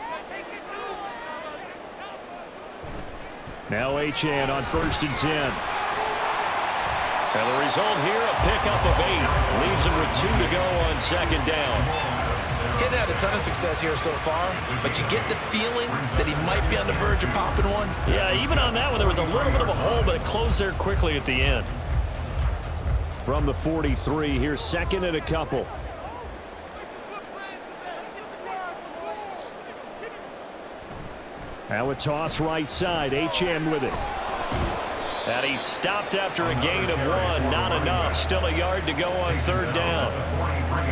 Speaker 2: Now Achane on 1st and 10. And the result here, a pickup of 8. Leaves him with 2 to go on second down.
Speaker 3: He's had a ton of success here so far, but you get the feeling that he might be on the verge of popping one.
Speaker 2: Yeah, even on that one, there was a little bit of a hole, but it closed there quickly at the end. From the 43, here's 2nd and a couple. Now a toss right side, Achane with it. And he stopped after a gain of 1. Not enough. Still a yard to go on 3rd down.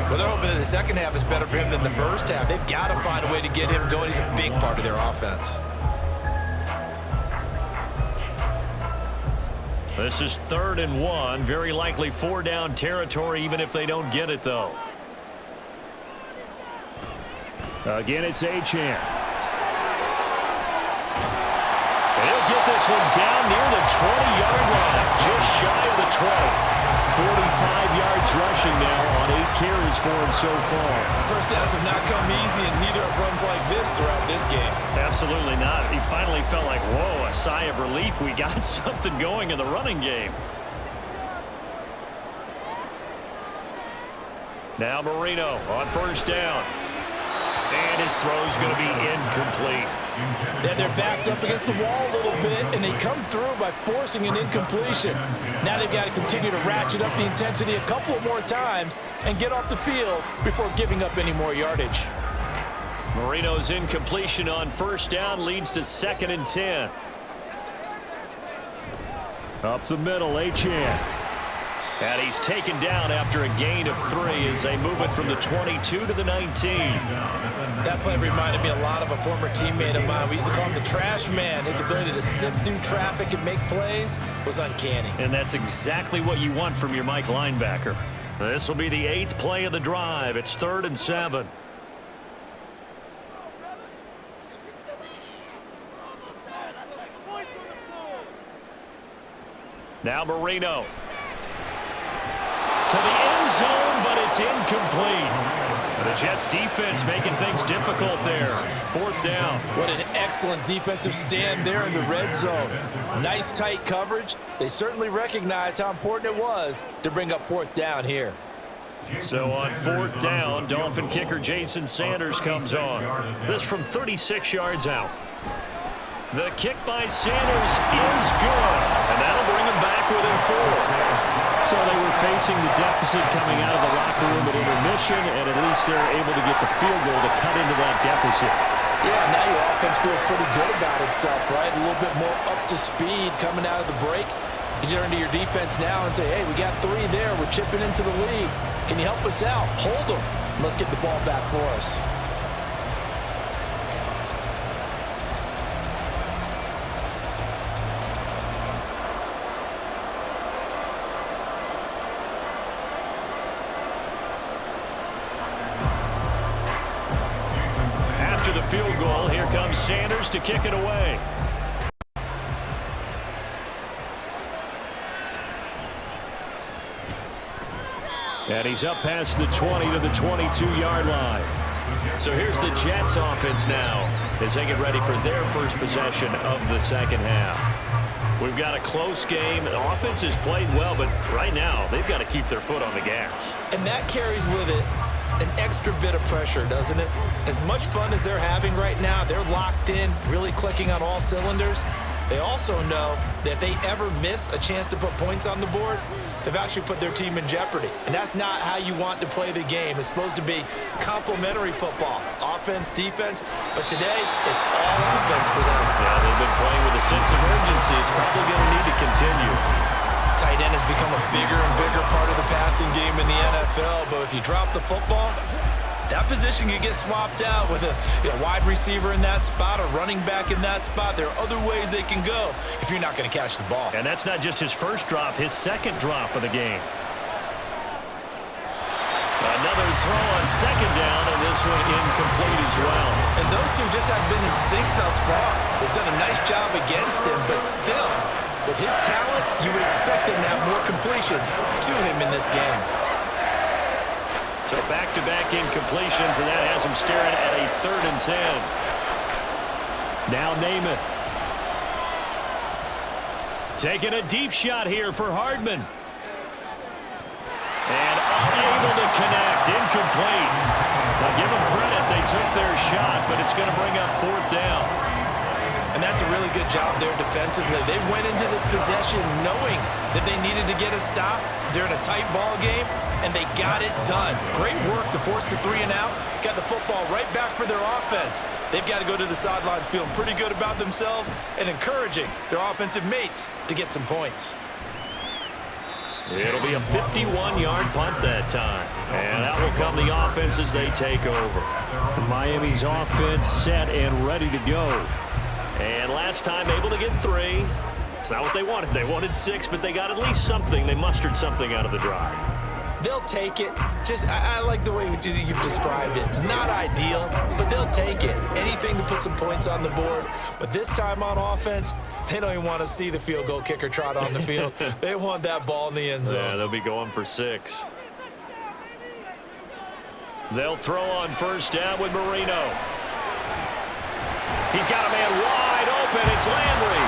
Speaker 3: Well, they're hoping that the second half is better for him than the first half. They've got to find a way to get him going. He's a big part of their offense.
Speaker 2: This is 3rd and 1. Very likely 4-down territory, even if they don't get it, though. Again, it's Achane. He'll get this one down near the 20-yard line, just shy of the 20. 45 yards rushing now on 8 carries for him so far.
Speaker 3: First downs have not come easy, and neither have runs like this throughout this game.
Speaker 2: Absolutely not. He finally felt like, whoa, a sigh of relief. We got something going in the running game. Now Marino on 1st down. And his throw's going to be incomplete.
Speaker 3: Then their back's up against the wall a little bit, and they come through by forcing an incompletion. Now they've got to continue to ratchet up the intensity a couple of more times and get off the field before giving up any more yardage.
Speaker 2: Marino's incompletion on 1st down leads to 2nd and 10. Up the middle, Achane. And he's taken down after a gain of 3 as they move it from the 22 to the 19.
Speaker 3: That play reminded me a lot of a former teammate of mine. We used to call him the trash man. His ability to sift through traffic and make plays was uncanny.
Speaker 2: And that's exactly what you want from your Mike linebacker. This will be the 8th play of the drive. It's 3rd and 7. Now Marino. To the end zone, but it's incomplete. The Jets defense making things difficult there. 4th down.
Speaker 3: What an excellent defensive stand there in the red zone. Nice tight coverage. They certainly recognized how important it was to bring up 4th down here.
Speaker 2: So on 4th down, Dolphin kicker Jason Sanders comes on. This from 36 yards out. The kick by Sanders is good, and that'll bring him back within 4. So they were facing the deficit coming out of the locker room at intermission, and at least they're able to get the field goal to cut into that deficit.
Speaker 3: Yeah, now your offense feels pretty good about itself, right? A little bit more up to speed coming out of the break. You turn to your defense now and say, hey, we got 3 there. We're chipping into the lead. Can you help us out? Hold them. Let's get the ball back for us.
Speaker 2: After the field goal, here comes Sanders to kick it away. And he's up past the 20 to the 22-yard line. So here's the Jets offense now as they get ready for their first possession of the second half. We've got a close game. The offense has played well, but right now they've got to keep their foot on the gas.
Speaker 3: And that carries with it an extra bit of pressure, doesn't it? As much fun as they're having right now, they're locked in, really clicking on all cylinders. They also know that if they ever miss a chance to put points on the board, they've actually put their team in jeopardy. And that's not how you want to play the game. It's supposed to be complementary football, offense, defense. But today, it's all offense for them.
Speaker 2: Yeah, they've been playing with a sense of urgency. It's probably going to need to continue.
Speaker 3: Tight end has become a bigger and bigger part of the passing game in the NFL. But if you drop the football, that position can get swapped out with a wide receiver in that spot, a running back in that spot. There are other ways they can go if you're not going to catch the ball.
Speaker 2: And that's not just his first drop, his second drop of the game. Another throw on second down, and this one incomplete as well.
Speaker 3: And those two just have been in sync thus far. They've done a nice job against him, but still, with his talent, you would expect him to have more completions to him in this game.
Speaker 2: So back-to-back incompletions, and that has him staring at a 3rd and 10. Now Namath. Taking a deep shot here for Hardman. And unable to connect. Incomplete. Now give them credit. They took their shot, but it's going to bring up 4th down.
Speaker 3: And that's a really good job there defensively. They went into this possession knowing that they needed to get a stop. They're in a tight ball game, and they got it done. Great work to force the 3 and out. Got the football right back for their offense. They've got to go to the sidelines feeling pretty good about themselves and encouraging their offensive mates to get some points.
Speaker 2: It'll be a 51-yard punt that time. And out will come the offense as they take over. Miami's offense set and ready to go. And last time able to get 3. It's not what they wanted. They wanted 6, but they got at least something. They mustered something out of the drive.
Speaker 3: They'll take it. I like the way you've described it. Not ideal, but they'll take it. Anything to put some points on the board. But this time on offense, they don't even want to see the field goal kicker trot on the field. They want that ball in the end zone.
Speaker 2: Yeah, they'll be going for 6. They'll throw on first down with Marino. He's got a man wide open. It's Landry.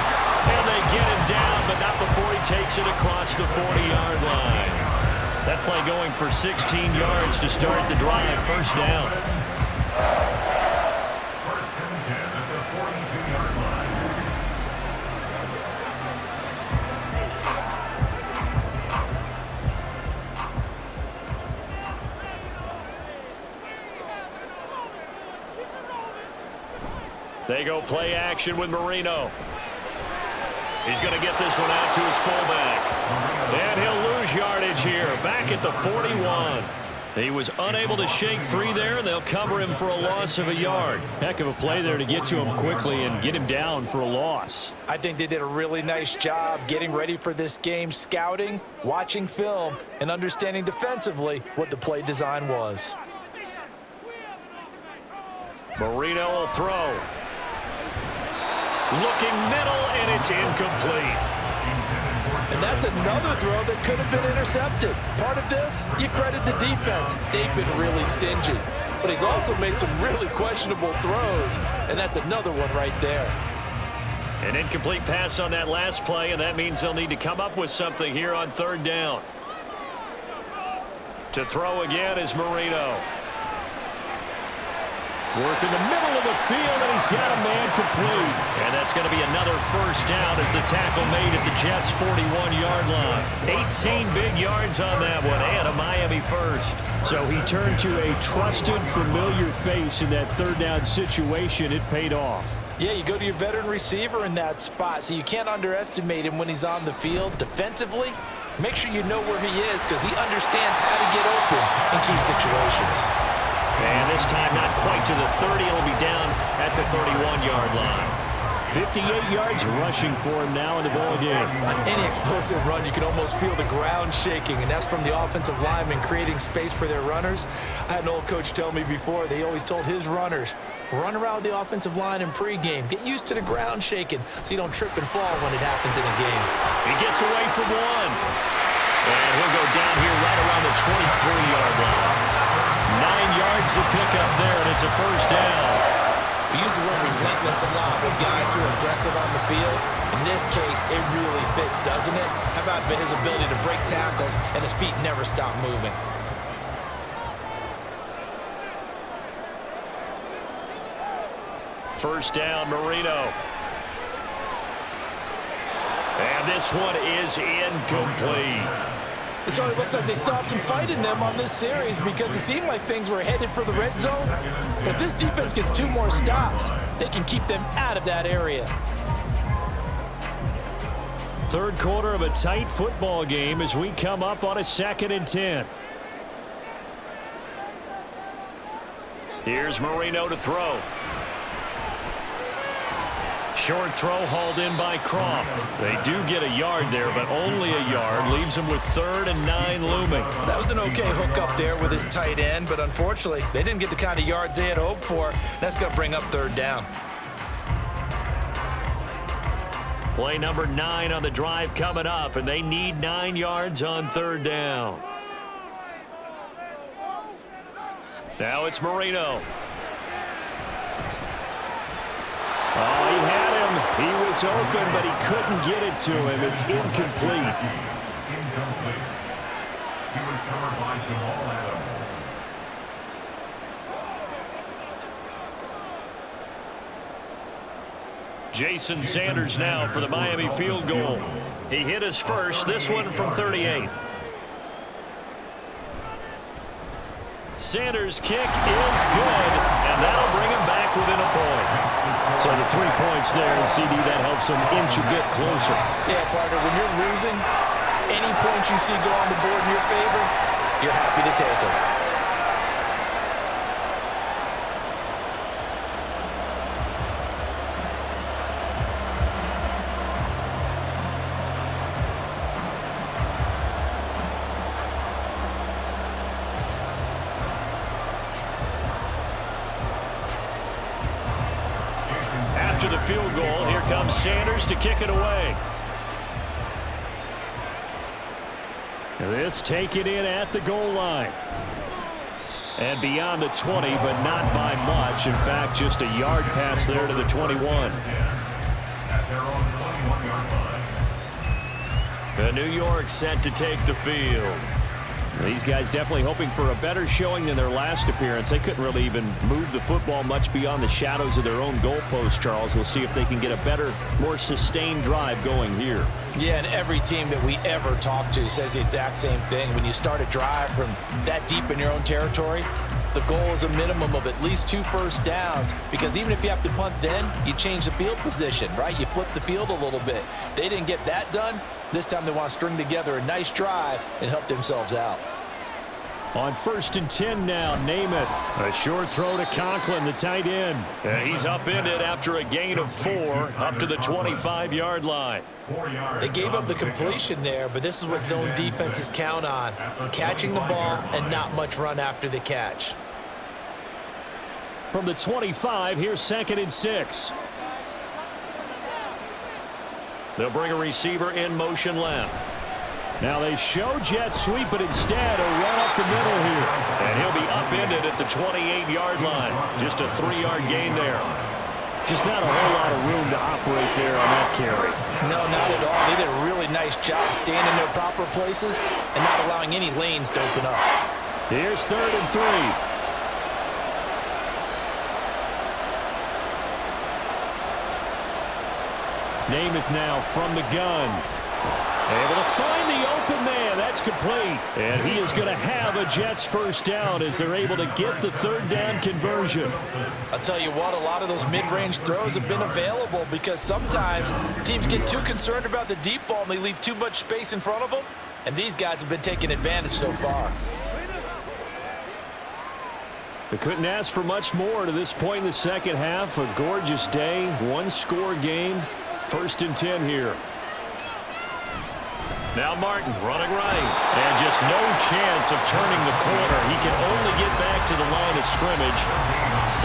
Speaker 2: And they get him down, but not before he takes it across the 40-yard line. That play going for 16 yards to start the drive. First down.
Speaker 4: First and 10 at the 42-yard line.
Speaker 2: They go play action with Marino. He's going to get this one out to his fullback. And he'll lose yardage here. Back at the 41. He was unable to shake free there, and they'll cover him for a loss of a yard. Heck of a play there to get to him quickly and get him down for a loss.
Speaker 3: I think they did a really nice job getting ready for this game, scouting, watching film, and understanding defensively what the play design was.
Speaker 2: Marino will throw. Looking middle, and it's incomplete.
Speaker 3: And And that's another throw that could have been intercepted. Part of this, you credit the defense. They've been really stingy. But he's also made some really questionable throws, and that's another one right there.
Speaker 2: An incomplete pass on that last play, and that means they'll need to come up with something here on third down. To throw again is Marino. Work in the middle of the field, and he's got a man complete. And that's going to be another first down as the tackle made at the Jets' 41-yard line. 18 big yards on that one, and a Miami first. So he turned to a trusted, familiar face in that third down situation. It paid off.
Speaker 3: Yeah, you go to your veteran receiver in that spot, so you can't underestimate him when he's on the field. Defensively, make sure you know where he is because he understands how to get open in key situations.
Speaker 2: And this time not quite to the 30. It'll be down at the 31-yard line. 58 yards rushing for him now in the ball game.
Speaker 3: On any explosive run, you can almost feel the ground shaking, and that's from the offensive linemen creating space for their runners. I had an old coach tell me before, they always told his runners, run around the offensive line in pregame. Get used to the ground shaking so you don't trip and fall when it happens in a game.
Speaker 2: He gets away from one. And he'll go down here right around the 23-yard line. 9 yards to pick up there, and it's a first down.
Speaker 3: We use the word relentless a lot with guys who are aggressive on the field. In this case, it really fits, doesn't it? How about his ability to break tackles and his feet never stop moving?
Speaker 2: First down, Marino. And this one is incomplete.
Speaker 3: It sort of looks like they still have some fight in them on this series because it seemed like things were headed for the red zone. But if this defense gets 2 more stops, they can keep them out of that area.
Speaker 2: Third quarter of a tight football game as we come up on a 2nd and 10. Here's Marino to throw. Short throw hauled in by Croft. They do get a yard there, but only a yard. Leaves them with 3rd and 9 looming.
Speaker 3: That was an okay hook up there with his tight end, but unfortunately, they didn't get the kind of yards they had hoped for. That's going to bring up 3rd down.
Speaker 2: Play number 9 on the drive coming up, and they need 9 yards on 3rd down. Now it's Marino. Oh, he had him. He was open, but he couldn't get it to him. It's incomplete.
Speaker 4: Incomplete. He was covered by Jamal Adams.
Speaker 2: Jason Sanders now for the Miami field goal. He hit his first, this one from 38. Sanders' kick is good, and that'll bring him back within a point. So the 3 points there, and CD, that helps him inch a bit closer.
Speaker 3: Yeah, partner, when you're losing, any points you see go on the board in your favor, you're happy to take them.
Speaker 2: After the field goal, here comes Sanders to kick it away. This taken in at the goal line. And beyond the 20, but not by much. In fact, just a yard pass there to the 21.
Speaker 4: At their own 21-yard line.
Speaker 2: The New York set to take the field. These guys definitely hoping for a better showing than their last appearance. They couldn't really even move the football much beyond the shadows of their own goalpost, Charles. We'll see if they can get a better, more sustained drive going here.
Speaker 3: Yeah, and every team that we ever talk to says the exact same thing. When you start a drive from that deep in your own territory, the goal is a minimum of at least 2 first downs, because even if you have to punt then, you change the field position, right? You flip the field a little bit. They didn't get that done. This time they want to string together a nice drive and help themselves out.
Speaker 2: On 1st and 10 now, Namath. A short throw to Conklin, the tight end. And he's upended after a gain of 4 up to the 25-yard line.
Speaker 3: They gave up the completion there, but this is what zone defenses count on. Catching the ball and not much run after the catch.
Speaker 2: From the 25, here's 2nd and 6. They'll bring a receiver in motion left. Now they show jet sweep, but instead a run up the middle here. And he'll be upended at the 28-yard line. Just a 3-yard gain there. Just not a whole lot of room to operate there on that carry.
Speaker 3: No, not at all. They did a really nice job staying in their proper places and not allowing any lanes to open up.
Speaker 2: Here's 3rd and 3. Namath now from the gun. Able to find the open man. That's complete. And he is going to have a Jets first down as they're able to get the 3rd down conversion.
Speaker 3: I'll tell you what, a lot of those mid-range throws have been available because sometimes teams get too concerned about the deep ball and they leave too much space in front of them. And these guys have been taking advantage so far.
Speaker 2: They couldn't ask for much more to this point in the second half. A gorgeous day, 1-score game. 1st and 10 here. Now Martin running right. And just no chance of turning the corner. He can only get back to the line of scrimmage.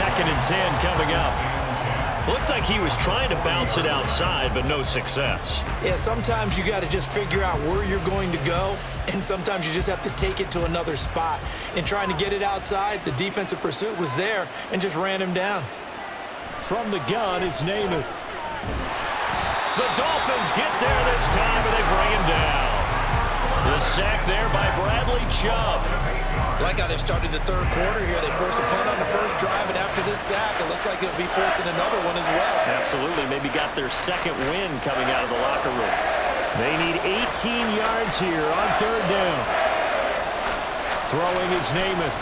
Speaker 2: 2nd and 10 coming up. Looked like he was trying to bounce it outside, but no success.
Speaker 3: Yeah, sometimes you got to just figure out where you're going to go, and sometimes you just have to take it to another spot. In trying to get it outside, the defensive pursuit was there and just ran him down.
Speaker 2: From the gun is Namath. The Dolphins get there this time, and they bring him down. The sack there by Bradley Chubb.
Speaker 3: Like how they've started the 3rd quarter here. They force a punt on the first drive, and after this sack, it looks like they'll be forcing another one as well.
Speaker 2: Absolutely. Maybe got their 2nd win coming out of the locker room. They need 18 yards here on 3rd down. Throwing is Namath.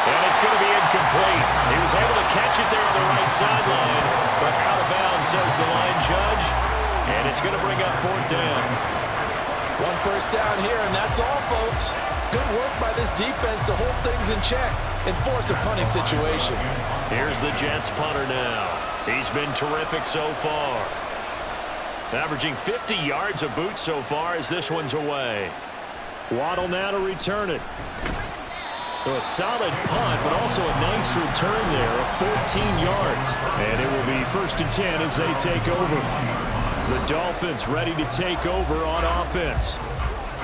Speaker 2: And it's going to be incomplete. He was able to catch it there on the right sideline, but out of bounds, says the line judge. And it's going to bring up 4th down.
Speaker 3: 1 first down here, and that's all, folks. Good work by this defense to hold things in check and force a punting situation.
Speaker 2: Here's the Jets punter now. He's been terrific so far. Averaging 50 yards a boot so far as this one's away. Waddle now to return it. So a solid punt, but also a nice return there of 14 yards. And it will be 1st and 10 as they take over. The Dolphins ready to take over on offense.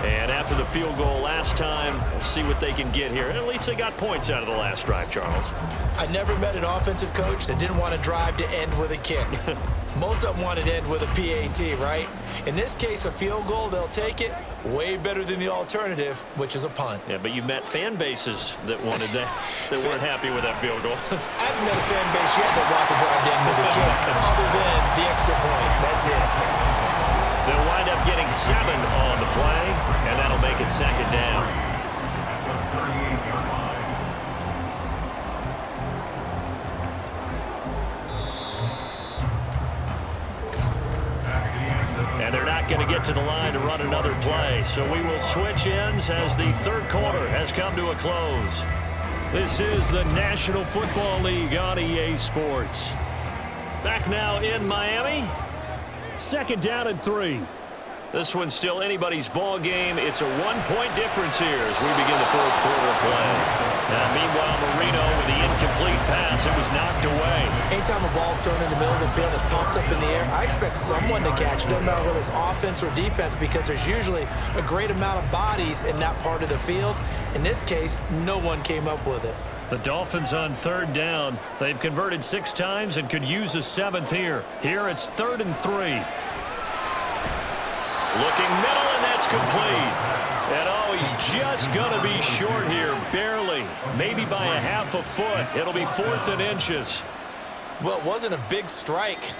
Speaker 2: And after the field goal last time, we'll see what they can get here. At least they got points out of the last drive, Charles.
Speaker 3: I never met an offensive coach that didn't want to drive to end with a kick. Most of them wanted to end with a PAT, right? In this case, a field goal, they'll take it. Way better than the alternative, which is a punt.
Speaker 2: Yeah, but you've met fan bases that wanted that, that weren't happy with that field goal.
Speaker 3: I haven't met a fan base yet that wants to drive to end with a kick, other than the extra point. That's it.
Speaker 2: They'll wind up getting 7 on the play, and that'll make it 2nd down. And they're not going to get to the line to run another play, so we will switch ends as the 3rd quarter has come to a close. This is the National Football League on EA Sports. Back now in Miami. 2nd down and 3. This one's still anybody's ball game. It's a 1-point difference here as we begin the 4th quarter of play. Meanwhile, Marino with the incomplete pass. It was knocked away.
Speaker 3: Anytime a ball's thrown in the middle of the field, it's pumped up in the air, I expect someone to catch it. Doesn't matter whether it's offense or defense, because there's usually a great amount of bodies in that part of the field. In this case, no one came up with it.
Speaker 2: The Dolphins on 3rd down. They've converted 6 times and could use a 7th here. Here it's 3rd and 3. Looking middle, and that's complete. And he's just going to be short here, barely. Maybe by a half a foot. It'll be 4th and inches.
Speaker 3: Well, it wasn't a big strike,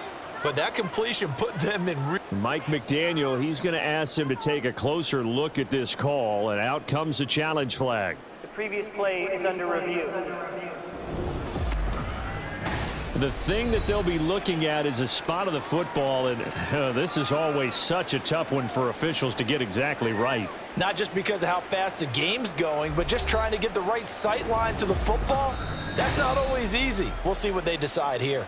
Speaker 3: but that completion put them in.
Speaker 2: Mike McDaniel, he's going to ask him to take a closer look at this call, and out comes the challenge flag.
Speaker 7: The previous play is under review.
Speaker 2: The thing that they'll be looking at is a spot of the football, and this is always such a tough one for officials to get exactly right.
Speaker 3: Not just because of how fast the game's going, but just trying to get the right sight line to the football. That's not always easy. We'll see what they decide here.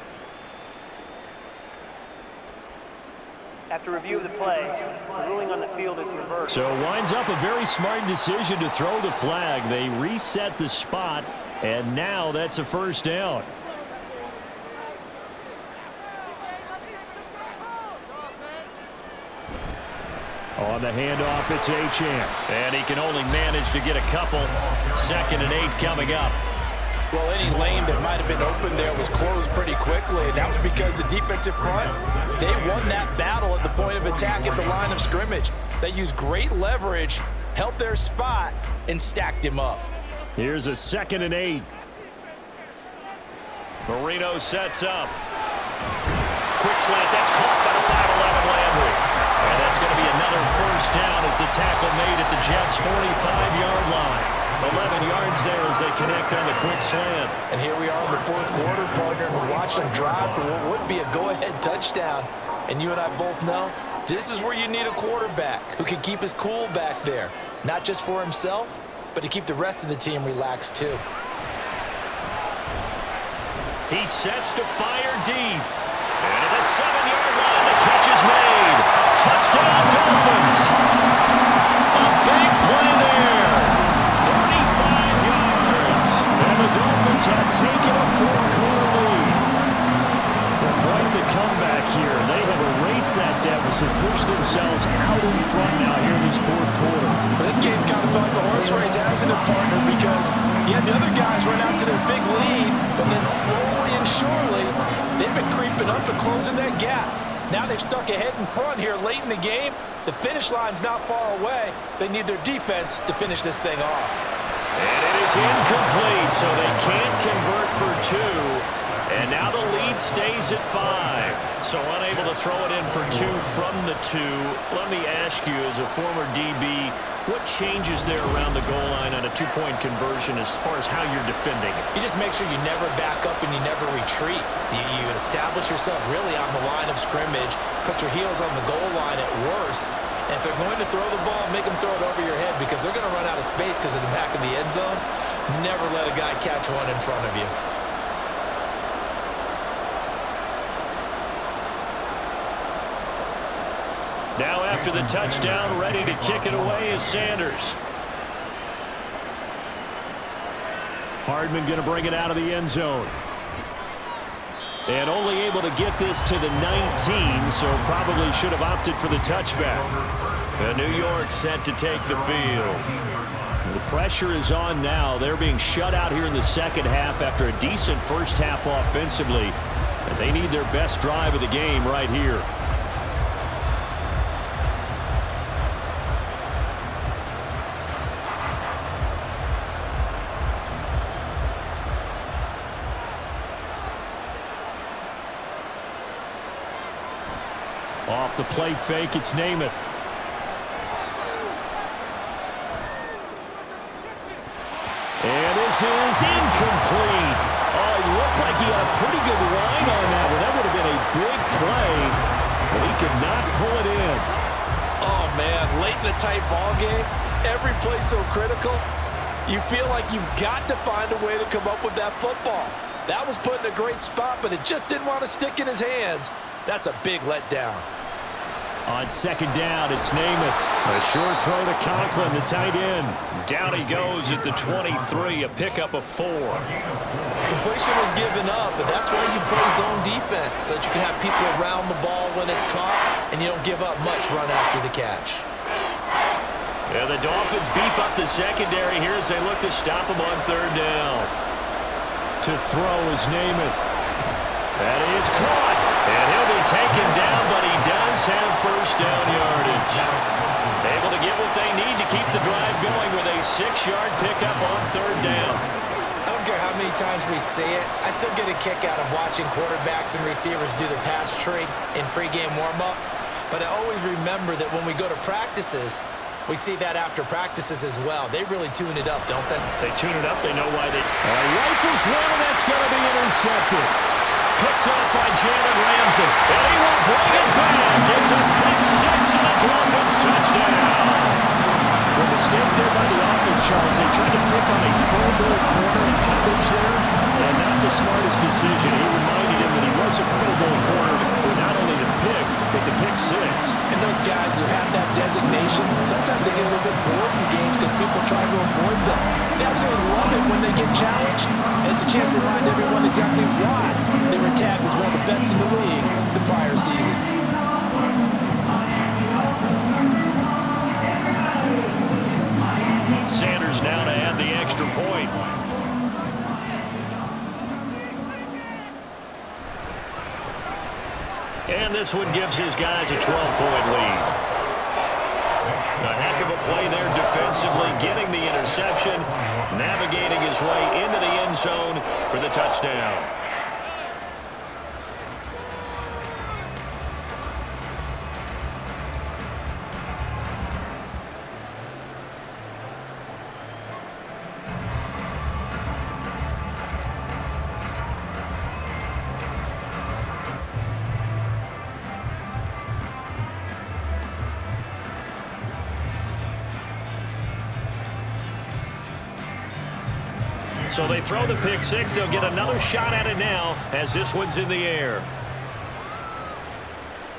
Speaker 7: After review of the play, the ruling on the field is reversed.
Speaker 2: So it winds up a very smart decision to throw the flag. They reset the spot, and now that's a 1st down. On the handoff, it's Achane. And he can only manage to get a couple. 2nd and 8 coming up.
Speaker 3: Well, any lane that might have been open there was closed pretty quickly, and that was because the defensive front, they won that battle at the point of attack at the line of scrimmage. They used great leverage, held their spot, and stacked him up.
Speaker 2: Here's a 2nd and 8. Marino sets up. Quick slant, that's caught by the 5'11" Landry. And that's going to be another first down as the tackle made at the Jets' 45-yard line. 11 yards there as they connect on the quick slant.
Speaker 3: And here we are in the 4th quarter, partner, and we're watching them drive for what would be a go-ahead touchdown. And you and I both know this is where you need a quarterback who can keep his cool back there, not just for himself, but to keep the rest of the team relaxed too.
Speaker 2: He sets to fire deep. And at the 7-yard line, the catch is made. Touchdown, Dolphins. A big play there. 35 yards. And the Dolphins have taken a 4th quarter lead. Well, quite the comeback here. They have erased that deficit, pushed themselves out in front now here in this 4th quarter.
Speaker 3: Well, this game's kind of felt like a horse race, hasn't it, partner? Because, yeah, the other guys run out to their big lead, but then slowly and surely, they've been creeping up and closing that gap. Now they've stuck ahead in front here late in the game. The finish line's not far away. They need their defense to finish this thing off.
Speaker 2: And it is incomplete, so they can't convert for 2. And now the lead stays at 5. So unable to throw it in for 2 from the 2. Let me ask you, as a former DB, what changes there around the goal line on a 2-point conversion as far as how you're defending?
Speaker 3: You just make sure you never back up and you never retreat. You establish yourself really on the line of scrimmage, put your heels on the goal line at worst. And if they're going to throw the ball, make them throw it over your head because they're going to run out of space because of the back of the end zone. Never let a guy catch one in front of you.
Speaker 2: Now after the touchdown, ready to kick it away is Sanders. Hardman going to bring it out of the end zone. And only able to get this to the 19, so probably should have opted for the touchback. And New York set to take the field. The pressure is on now. They're being shut out here in the 2nd half after a decent first half offensively. And they need their best drive of the game right here. Off the play fake, it's Namath. And this is incomplete. Oh, it looked like he had a pretty good line on that one. That would have been a big play, but he could not pull it in.
Speaker 3: Oh, man, late in the tight ball game, every play so critical. You feel like you've got to find a way to come up with that football. That was put in a great spot, but it just didn't want to stick in his hands. That's a big letdown.
Speaker 2: On 2nd down, it's Namath. A short throw to Conklin, the tight end. Down he goes at the 23, a pickup of 4.
Speaker 3: Completion was given up, but that's why you play zone defense, so that you can have people around the ball when it's caught, and you don't give up much run after the catch.
Speaker 2: Yeah, the Dolphins beef up the secondary here as they look to stop him on 3rd down. To throw is Namath. That is caught. And he'll be taken down, but he does have first down yardage. Able to get what they need to keep the drive going with a 6-yard pickup on 3rd down.
Speaker 3: I don't care how many times we see it. I still get a kick out of watching quarterbacks and receivers do the pass tree in pregame warm-up. But I always remember that when we go to practices, we see that after practices as well. They really tune it up, don't they?
Speaker 2: They tune it up. They know why they... Rifles one, and that's going to be intercepted. Picked up by Jalen Ramsey. And he will bring it back. It's a pick 6 and a Dolphins touchdown. Well, mistake there by the offense, Charles. They tried to pick on a Pro Bowl corner in coverage there, and not the smartest decision. He reminded him that he was a Pro Bowl corner with not only the pick, but the pick 6.
Speaker 3: And those guys who have that designation, sometimes they get a little bit bored in games because people try to avoid them. They absolutely love it when they get challenged, and it's a chance to remind everyone exactly why they were tagged as one of the best in the league the prior season.
Speaker 2: And this one gives his guys a 12-point lead. A heck of a play there defensively, getting the interception, navigating his way into the end zone for the touchdown. So they throw the pick six. They'll get another shot at it now as this one's in the air.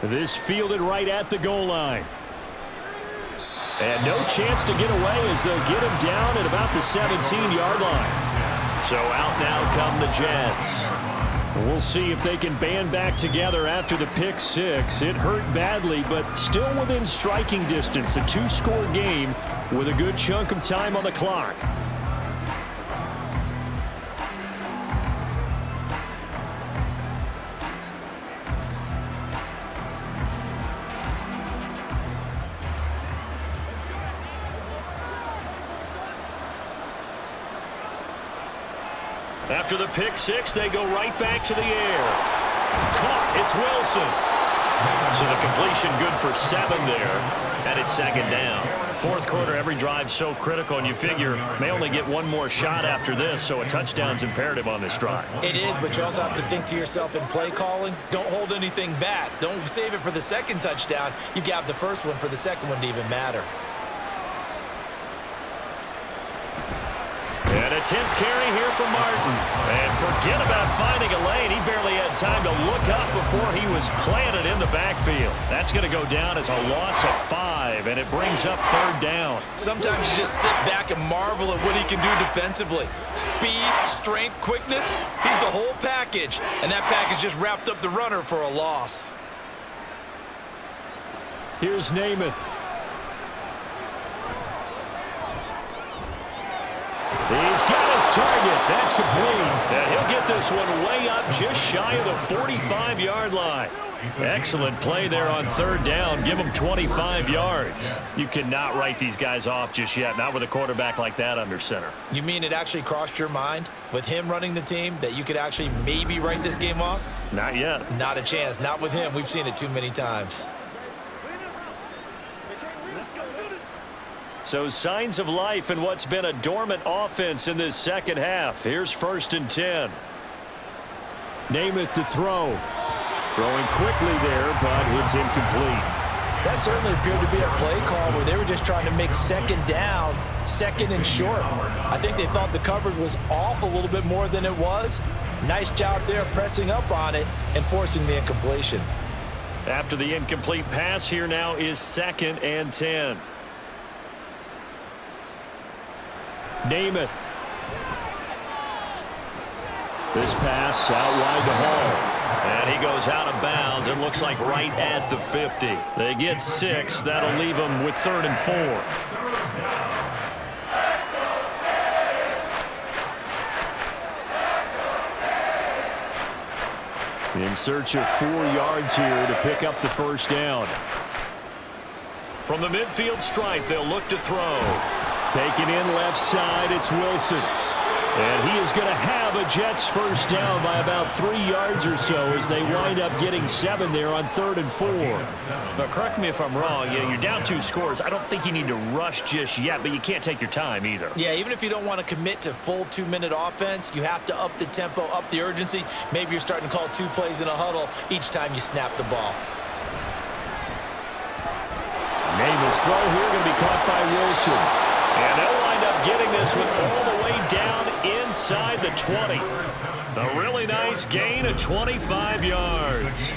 Speaker 2: This fielded right at the goal line. And no chance to get away as they'll get him down at about the 17-yard line. So out now come the Jets. We'll see if they can band back together after the pick six. It hurt badly, but still within striking distance. A two-score game with a good chunk of time on the clock. After the pick six, they go right back to the air. Caught. It's Wilson. So the completion good for 7 there, and it's second down. Fourth quarter, every drive's so critical, and you figure may only get one more shot after this, so a touchdown's imperative on this drive.
Speaker 3: It is, but you also have to think to yourself in play calling, don't hold anything back. Don't save it for the second touchdown. You got the first one for the second one to even matter.
Speaker 2: And a 10th carry here for Martin. And forget about finding a lane. He barely had time to look up before he was planted in the backfield. That's going to go down as a loss of 5, and it brings up third down.
Speaker 3: Sometimes you just sit back and marvel at what he can do defensively. Speed, strength, quickness, he's the whole package. And that package just wrapped up the runner for a loss.
Speaker 2: Here's Namath. He's got his target. That's complete. And he'll get this one way up just shy of the 45-yard line. Excellent play there on third down. Give him 25 yards. You cannot write these guys off just yet, not with a quarterback like that under center.
Speaker 3: You mean it actually crossed your mind with him running the team that you could actually maybe write this game off?
Speaker 2: Not yet.
Speaker 3: Not a chance. Not with him. We've seen it too many times.
Speaker 2: So signs of life in what's been a dormant offense in this second half. Here's 1st and 10. Namath to throw. Throwing quickly there, but it's incomplete.
Speaker 3: That certainly appeared to be a play call where they were just trying to make second down, second and short. I think they thought the coverage was off a little bit more than it was. Nice job there pressing up on it and forcing the incompletion.
Speaker 2: After the incomplete pass, here now is 2nd and 10. Namath. This pass out wide to Hall. And he goes out of bounds. It looks like right at the 50. They get 6. That'll leave them with 3rd and 4. In search of 4 yards here to pick up the first down. From the midfield stripe, they'll look to throw. Taken in left side, it's Wilson. And he is going to have a Jets first down by about 3 yards or so as they wind up getting 7 there on 3rd and 4. But correct me if I'm wrong, you're down 2 scores. I don't think you need to rush just yet, but you can't take your time either.
Speaker 3: Yeah, even if you don't want to commit to full 2-minute offense, you have to up the tempo, up the urgency. Maybe you're starting to call 2 plays in a huddle each time you snap the ball.
Speaker 2: Namath's throw here going to be caught by Wilson. And they'll wind up getting this one all the way down inside the 20. A really nice gain of 25 yards.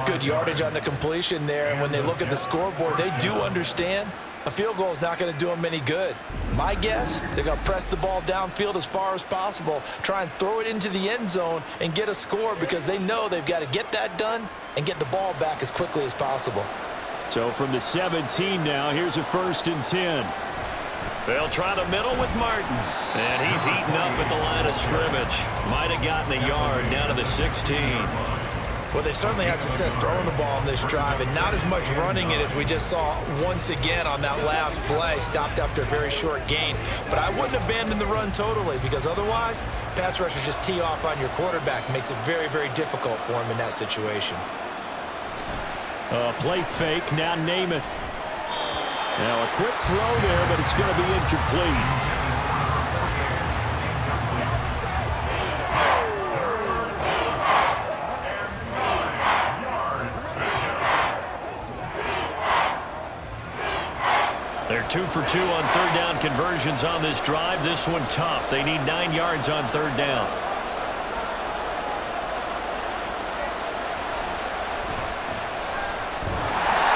Speaker 3: Good yardage on the completion there. And when they look at the scoreboard, they do understand a field goal is not going to do them any good. My guess, they're going to press the ball downfield as far as possible, try and throw it into the end zone and get a score because they know they've got to get that done and get the ball back as quickly as possible.
Speaker 2: So from the 17 now, here's a 1st and 10. They'll try the middle with Martin. And he's eaten up at the line of scrimmage. Might have gotten a yard down to the 16.
Speaker 3: Well, they certainly had success throwing the ball on this drive and not as much running it as we just saw once again on that last play. Stopped after a very short gain. But I wouldn't abandon the run totally because otherwise, pass rushers just tee off on your quarterback. Makes it very, very difficult for him in that situation.
Speaker 2: Play fake, now Namath. Now a quick throw there, but it's going to be incomplete. They're 2 for 2 on third down conversions on this drive. This one tough. They need 9 yards on third down.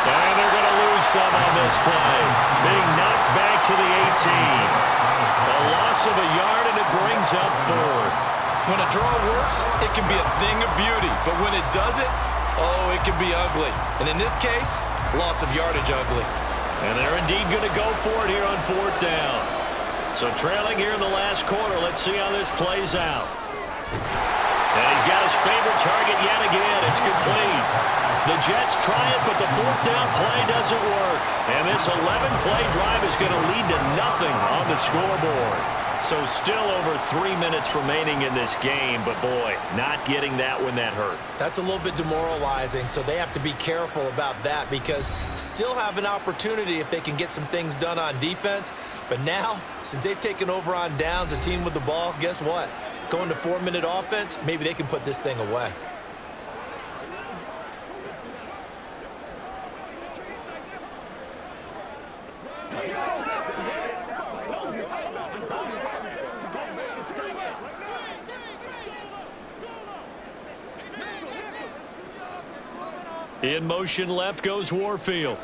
Speaker 2: And they're going to lose some on this play. Being knocked back to the 18. A loss of a yard, and it brings up fourth.
Speaker 3: When a draw works, it can be a thing of beauty. But when it doesn't, oh, it can be ugly. And in this case, loss of yardage ugly.
Speaker 2: And they're indeed going to go for it here on fourth down. So trailing here in the last quarter. Let's see how this plays out. And he's got his favorite target yet again. It's complete. The Jets try it, but the fourth down play doesn't work. And this 11-play drive is going to lead to nothing on the scoreboard. So still over 3 minutes remaining in this game, but boy, not getting that when that hurt.
Speaker 3: That's a little bit demoralizing, so they have to be careful about that because still have an opportunity if they can get some things done on defense. But now, since they've taken over on downs, a team with the ball, guess what? Going to 4-minute offense, maybe they can put this thing away.
Speaker 2: In motion left goes Warfield.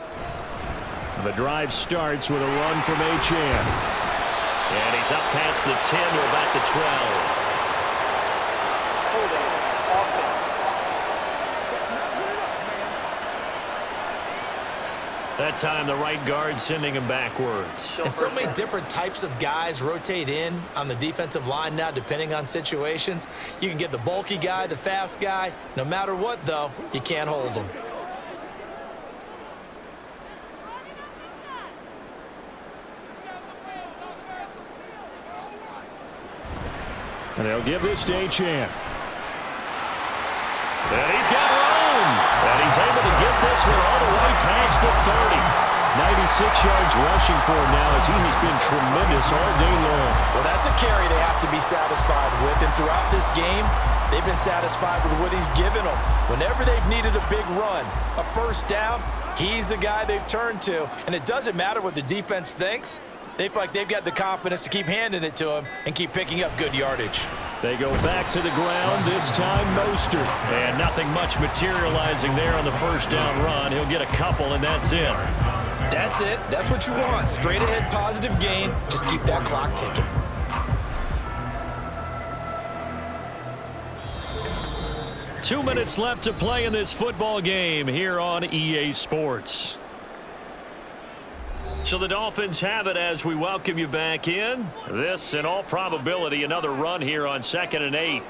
Speaker 2: The drive starts with a run from Achane. And he's up past the 10 to about the 12. That time the right guard sending him backwards.
Speaker 3: And so many different types of guys rotate in on the defensive line now depending on situations. You can get the bulky guy, the fast guy. No matter what, though, you can't hold them.
Speaker 2: And they'll give this to Achane. And he's got room. And he's able to get this one all the way past the 30. 96 yards rushing for him now as he has been tremendous all day long.
Speaker 3: Well, that's a carry they have to be satisfied with. And throughout this game, they've been satisfied with what he's given them. Whenever they've needed a big run, a first down, he's the guy they've turned to. And it doesn't matter what the defense thinks. They feel like they've got the confidence to keep handing it to him and keep picking up good yardage.
Speaker 2: They go back to the ground, this time Mostert. And nothing much materializing there on the first down run. He'll get a couple, and that's it.
Speaker 3: That's it. That's what you want. Straight ahead positive gain. Just keep that clock ticking.
Speaker 2: Two minutes left to play in this football game here on EA Sports. So the Dolphins have it as we welcome you back in. This, in all probability, another run here on 2nd and 8.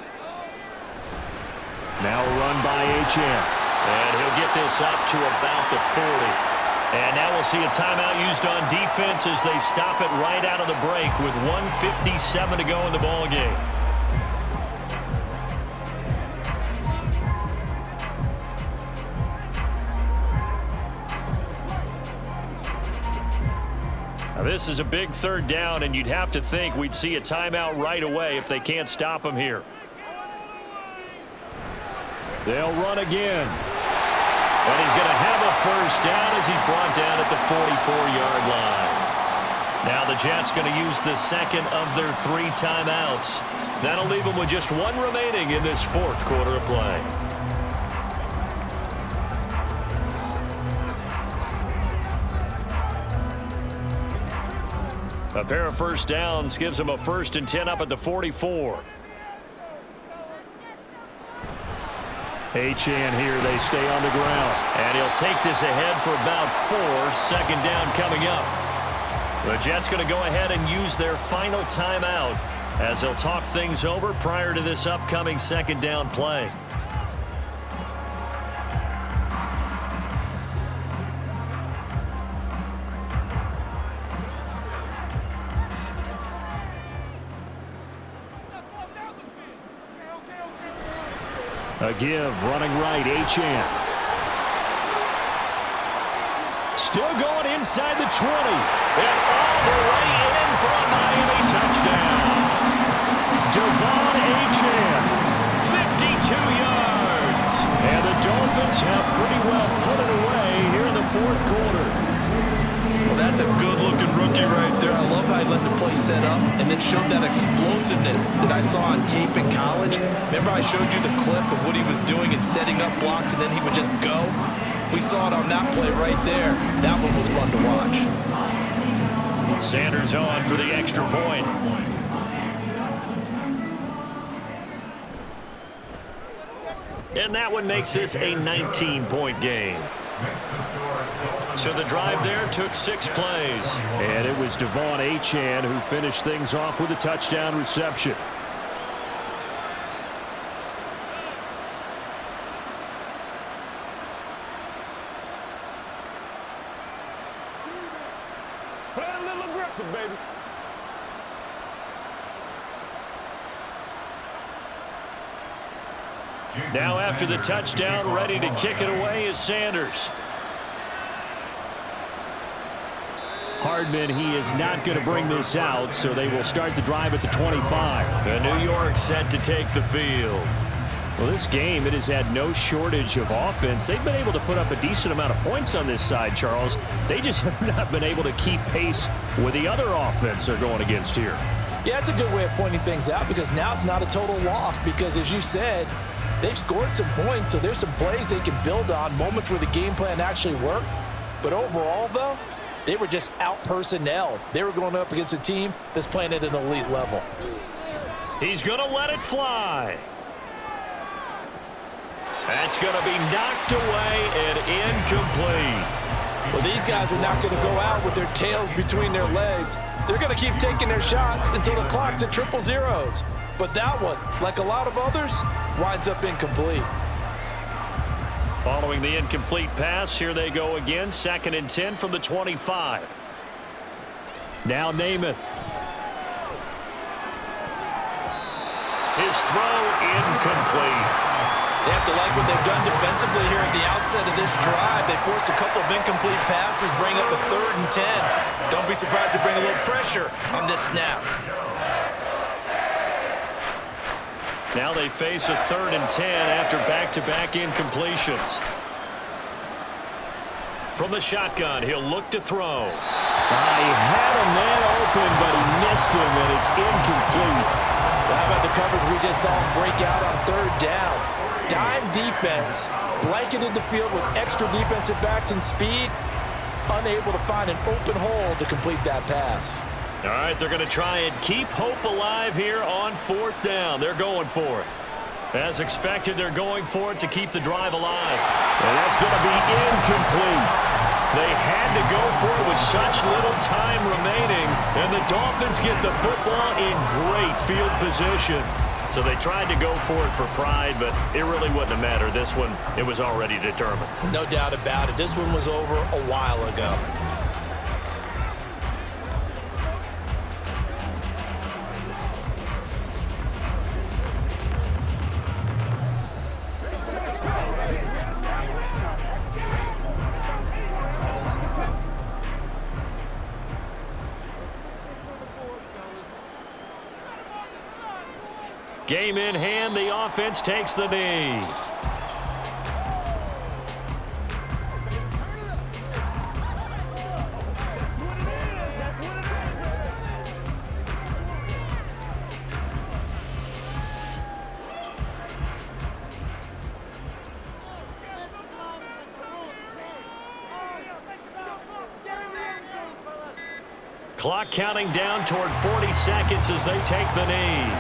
Speaker 2: Now a run by Achane. And he'll get this up to about the 40. And now we'll see a timeout used on defense as they stop it right out of the break with 1:57 to go in the ball game. Now this is a big third down, and you'd have to think we'd see a timeout right away if they can't stop him here. They'll run again. And he's going to have a first down as he's brought down at the 44-yard line. Now the Jets going to use the second of their 3 timeouts. That'll leave them with just 1 remaining in this 4th quarter of play. A pair of first downs gives them a 1st and 10 up at the 44. Achane here, they stay on the ground. And he'll take this ahead for about 4. 2nd down coming up. The Jets going to go ahead and use their final timeout as they'll talk things over prior to this upcoming 2nd down play. A give, running right, Achane. Still going inside the 20. And all the way in for a Miami touchdown. Devon Achane, 52 yards. And the Dolphins have pretty well put it away here in the fourth quarter.
Speaker 3: Well, that's a good-looking rookie right there. I love how he let the play set up and then showed that explosiveness that I saw on tape in college. Remember I showed you the clip of what he was doing and setting up blocks, and then he would just go? We saw it on that play right there. That one was fun to watch.
Speaker 2: Sanders on for the extra point. And that one makes this a 19-point game. So the drive there took 6 plays. And it was Devon Achane who finished things off with a touchdown reception.
Speaker 5: Play a little aggressive, baby.
Speaker 2: Now after the touchdown, ready to kick it away is Sanders. Hardman, he is not going to bring this out, so they will start the drive at the 25. And New York set to take the field. Well, this game, it has had no shortage of offense. They've been able to put up a decent amount of points on this side, Charles. They just have not been able to keep pace with the other offense they're going against here.
Speaker 3: Yeah, it's a good way of pointing things out because now it's not a total loss because, as you said, they've scored some points, so there's some plays they can build on, moments where the game plan actually worked. But overall, though, they were just out-personnel. They were going up against a team that's playing at an elite level.
Speaker 2: He's going to let it fly. That's going to be knocked away and incomplete.
Speaker 3: Well, these guys are not going to go out with their tails between their legs. They're going to keep taking their shots until the clock's at triple zeros. But that one, like a lot of others, winds up incomplete.
Speaker 2: Following the incomplete pass, here they go again. 2nd and 10 from the 25. Now Namath. His throw incomplete.
Speaker 3: They have to like what they've done defensively here at the outset of this drive. They forced a couple of incomplete passes, bring up a 3rd and 10. Don't be surprised to bring a little pressure on this snap.
Speaker 2: Now they face a 3rd and 10 after back-to-back incompletions. From the shotgun, he'll look to throw. He had a man open, but he missed him, and it's incomplete.
Speaker 3: Well, how about the coverage we just saw him break out on 3rd down? Dime defense, blanketed the field with extra defensive backs and speed, unable to find an open hole to complete that pass.
Speaker 2: All right, they're going to try and keep hope alive here on 4th down. They're going for it. As expected, they're going for it to keep the drive alive. And that's going to be incomplete. They had to go for it with such little time remaining, and the Dolphins get the football in great field position. So they tried to go for it for pride, but it really wouldn't have mattered. This one, it was already determined.
Speaker 3: No doubt about it. This one was over a while ago.
Speaker 2: Game in hand, the offense takes the knee. Clock counting down toward 40 seconds as they take the knee.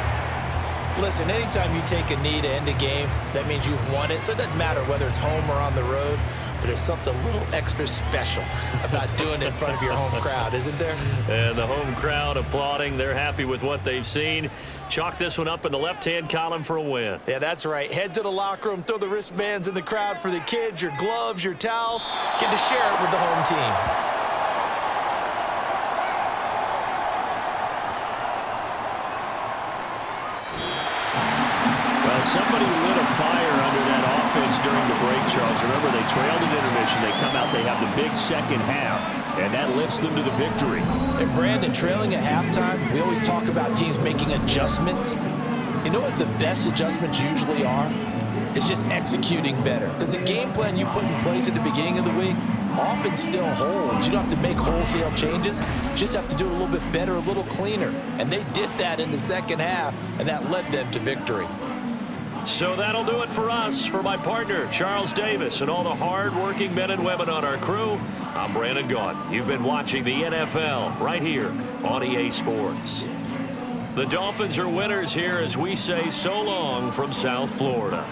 Speaker 3: Listen, anytime you take a knee to end a game, that means you've won it. So it doesn't matter whether it's home or on the road, but there's something a little extra special about doing it in front of your home crowd, isn't there?
Speaker 2: And the home crowd applauding. They're happy with what they've seen. Chalk this one up in the left-hand column for a win.
Speaker 3: Yeah, that's right. Head to the locker room, throw the wristbands in the crowd for the kids, your gloves, your towels. Get to share it with the home team.
Speaker 2: Somebody lit a fire under during the break, Charles. Remember, they trailed at intermission. They come out, they have the big second half, and that lifts them to the victory.
Speaker 3: And Brandon, trailing at halftime, we always talk about teams making adjustments. You know what the best adjustments usually are? It's just executing better. Because the game plan you put in place at the beginning of the week often still holds. You don't have to make wholesale changes. You just have to do it a little bit better, a little cleaner. And they did that in the second half, and that led them to victory.
Speaker 2: So that'll do it for us. For my partner, Charles Davis, and all the hard-working men and women on our crew, I'm Brandon Gaudin. You've been watching the NFL right here on EA Sports. The Dolphins are winners here as we say so long from South Florida.